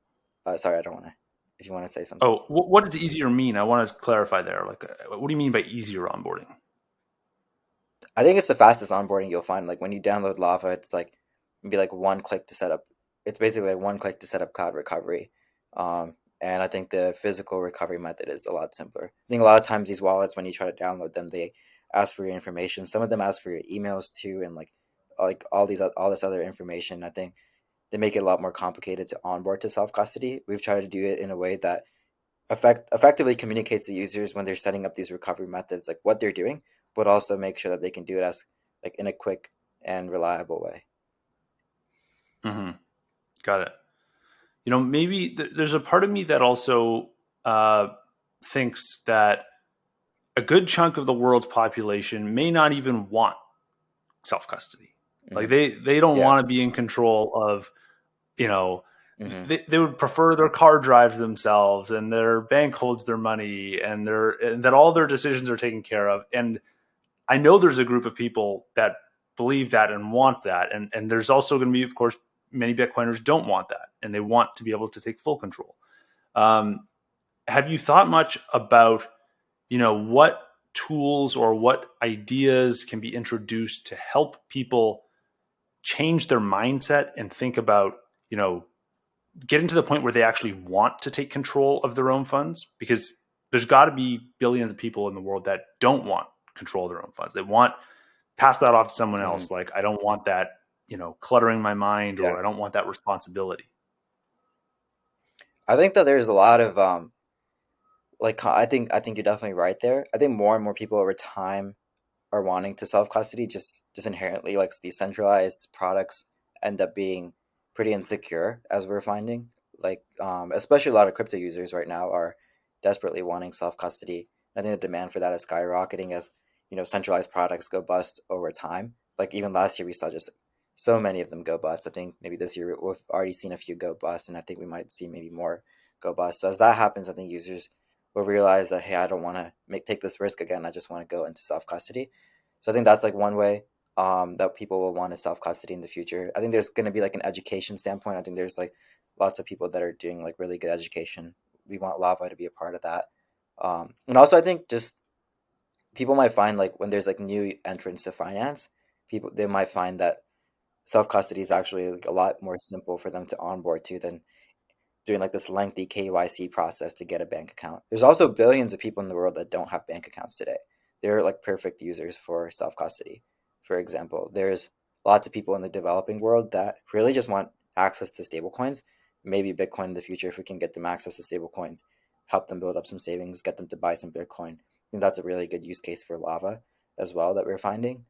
sorry, I don't want to if you want to say something. Oh, what does easier mean? I want to clarify there. Like, what do you mean by easier onboarding? I think it's the fastest onboarding you'll find. Like when you download Lava, it's like maybe like one click to set up. It's basically like one click to set up cloud recovery. And I think the physical recovery method is a lot simpler. I think a lot of times these wallets, when you try to download them, they ask for your information. Some of them ask for your emails too, and like all this other information. I think they make it a lot more complicated to onboard to self custody. We've tried to do it in a way that effectively communicates to users when they're setting up these recovery methods, like what they're doing, but also make sure that they can do it as like in a quick and reliable way. Mm-hmm. Got it. Maybe there's a part of me that also thinks that a good chunk of the world's population may not even want self custody. Like Mm-hmm. they don't Yeah. want to be in control of, you know, Mm-hmm. they would prefer their car drives themselves and their bank holds their money and that all their decisions are taken care of. And I know there's a group of people that believe that and want that. And there's also going to be, of course, many Bitcoiners don't want that and they want to be able to take full control. Have you thought much about, what tools or what ideas can be introduced to help people change their mindset and think about, getting to the point where they actually want to take control of their own funds? Because there's got to be billions of people in the world that don't want control of their own funds. They want pass that off to someone Mm-hmm. else. Like, I don't want that, cluttering my mind, Yeah. or I don't want that responsibility. I think that there's a lot of like I think you're definitely right there. I think more and more people over time are wanting to self custody just inherently like these centralized products end up being pretty insecure as we're finding. Like especially a lot of crypto users right now are desperately wanting self custody. I think the demand for that is skyrocketing as centralized products go bust over time. Like even last year we saw just so many of them go bust. I think maybe this year we've already seen a few go bust, and I think we might see maybe more go bust. So as that happens, I think users will realize that hey, I don't want to take this risk again. I just want to go into self custody. So I think that's like one way that people will want to self custody in the future. I think there's going to be like an education standpoint. I think there's like lots of people that are doing like really good education. We want Lava to be a part of that. And also, I think just people might find like when there's like new entrants to finance, people they might find that self custody is actually like a lot more simple for them to onboard to than doing like this lengthy KYC process to get a bank account. There's also billions of people in the world that don't have bank accounts today. They're like perfect users for self custody. For example, there's lots of people in the developing world that really just want access to stablecoins, maybe Bitcoin in the future if we can get them access to stablecoins, help them build up some savings, get them to buy some Bitcoin. I think that's a really good use case for Lava as well that we're finding,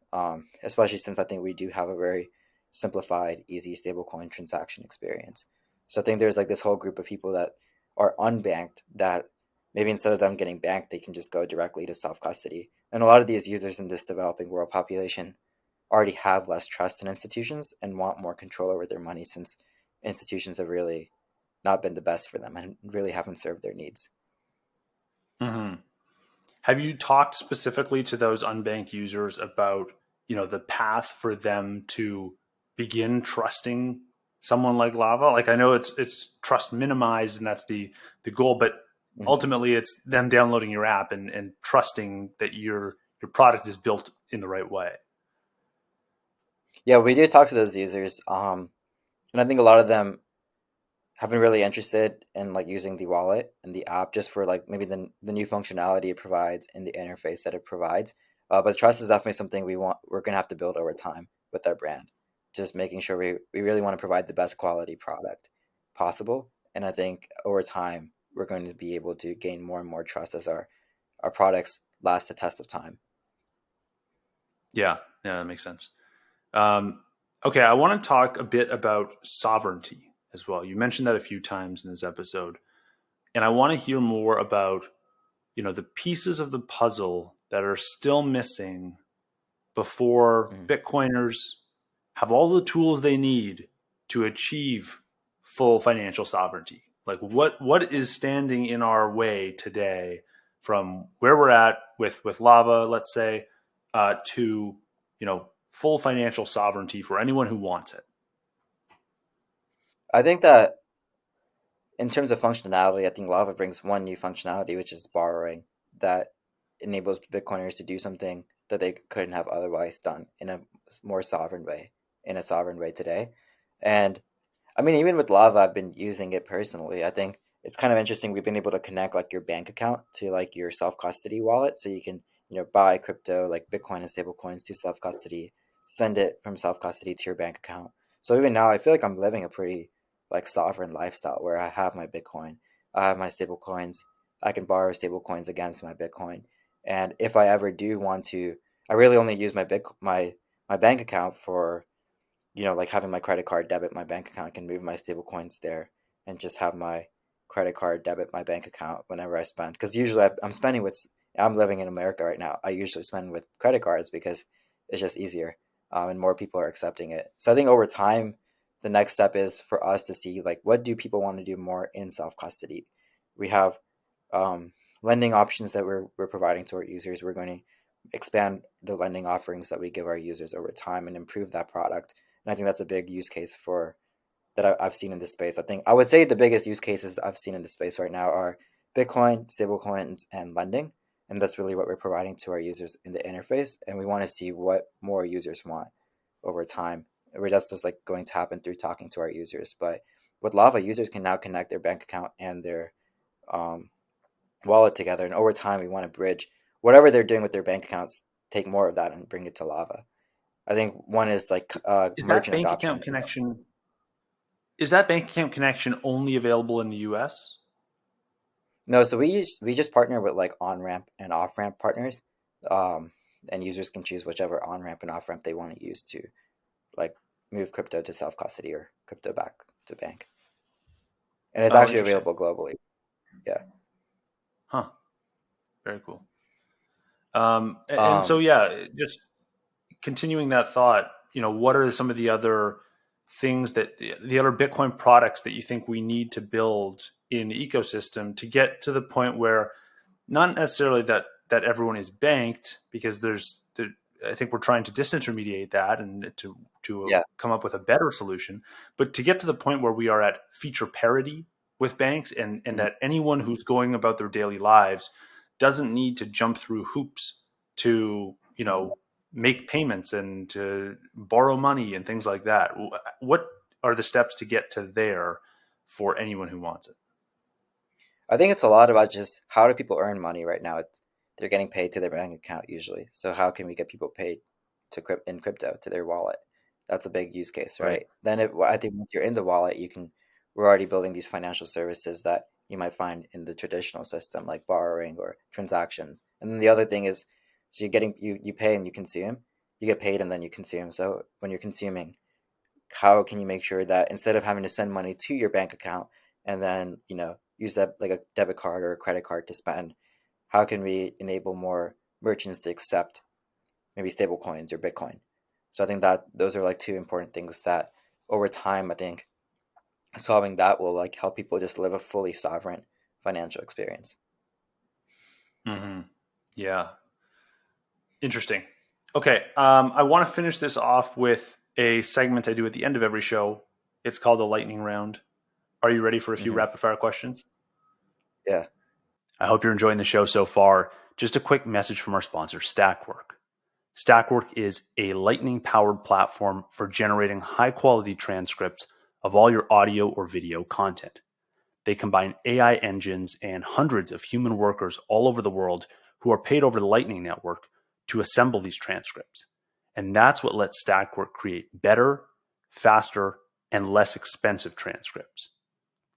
especially since I think we do have a very simplified, easy stablecoin transaction experience. So I think there's like this whole group of people that are unbanked that maybe instead of them getting banked, they can just go directly to self custody. And a lot of these users in this developing world population already have less trust in institutions and want more control over their money, since institutions have really not been the best for them and really haven't served their needs. Mm-hmm. Have you talked specifically to those unbanked users about, the path for them to begin trusting someone like Lava? Like, I know it's trust minimized and that's the goal, but Mhm. ultimately it's them downloading your app and trusting that your product is built in the right way. Yeah, we do talk to those users, and I think a lot of them have been really interested in like using the wallet and the app just for like maybe the new functionality it provides and the interface that it provides. But trust is definitely something we're gonna have to build over time with our brand. Just making sure we really want to provide the best quality product possible. And I think over time we're going to be able to gain more and more trust as our products last the test of time. Yeah, that makes sense. Um, okay, I want to talk a bit about sovereignty as well. You mentioned that a few times in this episode, and I want to hear more about the pieces of the puzzle that are still missing before Mhm. Bitcoiners have all the tools they need to achieve full financial sovereignty. Like what is standing in our way today from where we're at with Lava, let's say, to full financial sovereignty for anyone who wants it. I think that in terms of functionality, I think Lava brings one new functionality, which is borrowing, that enables Bitcoiners to do something that they couldn't have otherwise done in a more sovereign way, today. And I mean, even with Lava, I've been using it personally. I think it's kind of interesting. We've been able to connect like your bank account to like your self custody wallet, so you can buy crypto like Bitcoin and stablecoins to self custody, send it from self custody to your bank account. So even now, I feel like I'm living a pretty like sovereign lifestyle where I have my Bitcoin, I have my stablecoins, I can borrow stablecoins against my Bitcoin, and if I ever do want to, I really only use my bank account for like having my credit card debit my bank account. I can move my stable coins there and just have my credit card debit my bank account whenever I spend. Because usually I'm spending with, I'm living in America right now. I usually spend with credit cards because it's just easier, and more people are accepting it. So I think over time, the next step is for us to see like what do people want to do more in self custody. We have um, lending options that we're providing to our users. We're going to expand the lending offerings that we give our users over time and improve that product. And I think that's a big use case for that I've seen in this space. I think I would say the biggest use cases I've seen in this space right now are Bitcoin, stablecoins, and lending. And that's really what we're providing to our users in the interface. And we want to see what more users want over time. Where that's just like going to happen through talking to our users. But with Lava, users can now connect their bank account and their um, wallet together. And over time, we want to bridge whatever they're doing with their bank accounts, take more of that and bring it to Lava. I think one is like Is that merchant bank adoption. account connection is that bank account connection only available in the US? No, so we just partner with like on ramp and off ramp partners, um, and users can choose whichever on ramp and off ramp they want to use to like move crypto to self custody or crypto back to bank, and it's Oh, actually interesting. available globally. Yeah. Huh. Very cool. And so Um, yeah, just continuing that thought, what are some of the other things that the other Bitcoin products that you think we need to build in the ecosystem to get to the point where not necessarily that everyone is banked, because I think we're trying to disintermediate that and to yeah. come up with a better solution, but to get to the point where we are at feature parity with banks, and Mhm. that anyone who's going about their daily lives doesn't need to jump through hoops to Mhm. make payments and to borrow money and things like that. What are the steps to get to there for anyone who wants it? I think it's a lot about just how do people earn money right now. They're getting paid to their bank account usually. So how can we get people paid in crypto to their wallet? That's a big use case, Right. right? Then I think once you're in the wallet, we're already building these financial services that you might find in the traditional system, like borrowing or transactions. And then the other thing is, so you pay and you consume. You get paid and then you consume. So when you're consuming, how can you make sure that instead of having to send money to your bank account and then use that like a debit card or a credit card to spend, how can we enable more merchants to accept maybe stable coins or Bitcoin, So I think that those are like two important things that over time, I think solving that will like help people just live a fully sovereign financial experience. Mm-hmm. Yeah. Interesting. Okay. I want to finish this off with a segment I do at the end of every show. It's called the lightning round. Are you ready for a few Hmm. rapid fire questions? Yeah. I hope you're enjoying the show so far. Just a quick message from our sponsor, Stackwork. Stackwork is a lightning powered platform for generating high quality transcripts of all your audio or video content. They combine AI engines and hundreds of human workers all over the world who are paid over the Lightning Network to assemble these transcripts. And that's what lets Stackwork create better, faster, and less expensive transcripts.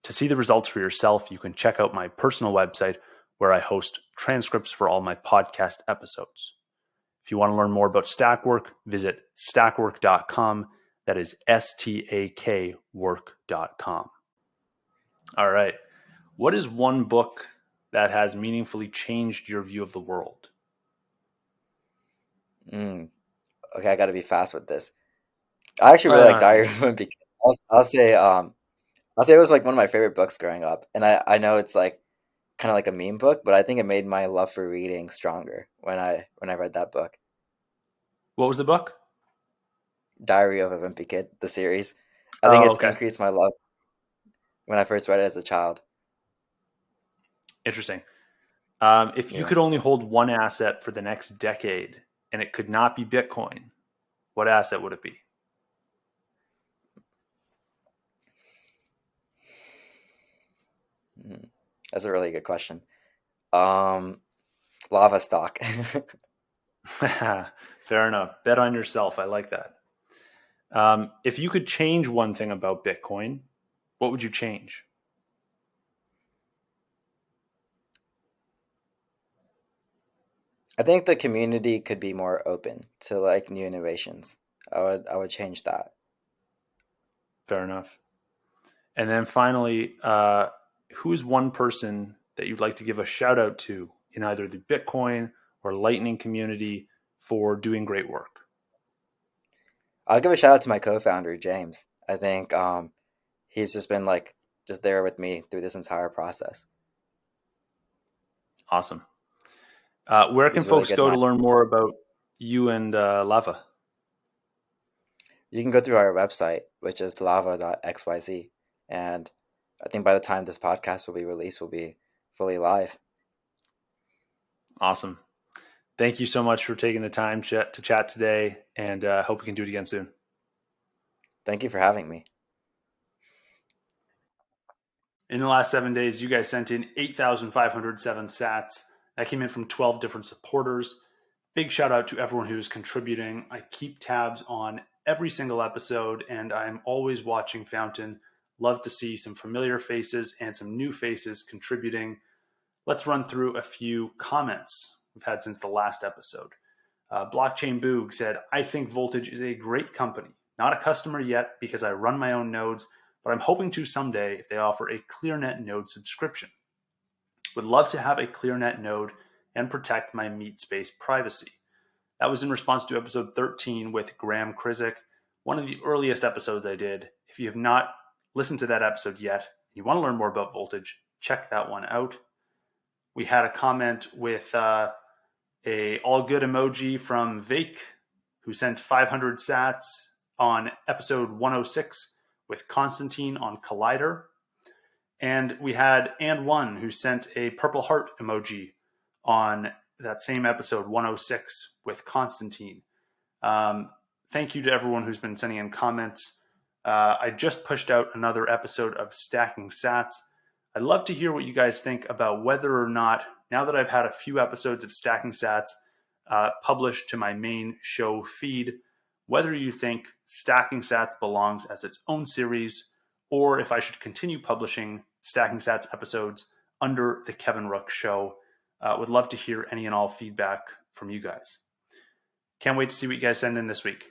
To see the results for yourself, you can check out my personal website where I host transcripts for all my podcast episodes. If you want to learn more about Stackwork, visit stackwork.com. That is STAK work.com. All right. What is one book that has meaningfully changed your view of the world? Mm. Okay, I got to be fast with this. I actually Oh, really like yeah, Diary of a Wimpy Kid. I'll say it was like one of my favorite books growing up, and I know it's like kind of like a meme book, but I think it made my love for reading stronger when I read that book, what was the book? Diary of a Wimpy Kid, the series. I think Oh, it's okay. increased my love when I first read it as a child. Interesting. If you Yeah. could only hold one asset for the next decade and it could not be Bitcoin, what asset would it be? Mm. That's a really good question. Um, Lava stock. Fair enough. Bet on yourself. I like that. If you could change one thing about Bitcoin, what would you change? I think the community could be more open to like new innovations. I would change that. Fair enough. And then finally, who is one person that you'd like to give a shout out to in either the Bitcoin or Lightning community for doing great work? I'll give a shout out to my co-founder James. I think he's just been like just there with me through this entire process. Awesome. Where can He's a really folks good go to man. learn more about you and Lava? You can go through our website, which is lava.xyz, and I think by the time this podcast will be released, we'll be fully live. Awesome. Thank you so much for taking the time to chat today, and hope we can do it again soon. Thank you for having me. In the last 7 days, you guys sent in 8,507 sats. That came in from 12 different supporters. Big shout out to everyone who's contributing. I keep tabs on every single episode, and I'm always watching Fountain. Love to see some familiar faces and some new faces contributing. Let's run through a few comments we've had since the last episode. Blockchain Boog said, I think Voltage is a great company. Not a customer yet because I run my own nodes, but I'm hoping to someday if they offer a ClearNet node subscription. Would love to have a ClearNet node and protect my meat space privacy. That was in response to episode 13 with Graham Krizik, one of the earliest episodes I did. If you have not listened to that episode yet, and you want to learn more about Voltage, check that one out. We had a comment with a all good emoji from Vake, who sent 500 sats on episode 106 with Constantine on Collider. And we had And1, who sent a purple heart emoji on that same episode 106 with Constantine. Thank you to everyone who's been sending in comments. I just pushed out another episode of Stacking Sats. I'd love to hear what you guys think about whether or not, now that I've had a few episodes of Stacking Sats published to my main show feed, whether you think Stacking Sats belongs as its own series, or if I should continue publishing Stacking Sats episodes under the Kevin Rook Show. Would love to hear any and all feedback from you guys. Can't wait to see what you guys send in this week.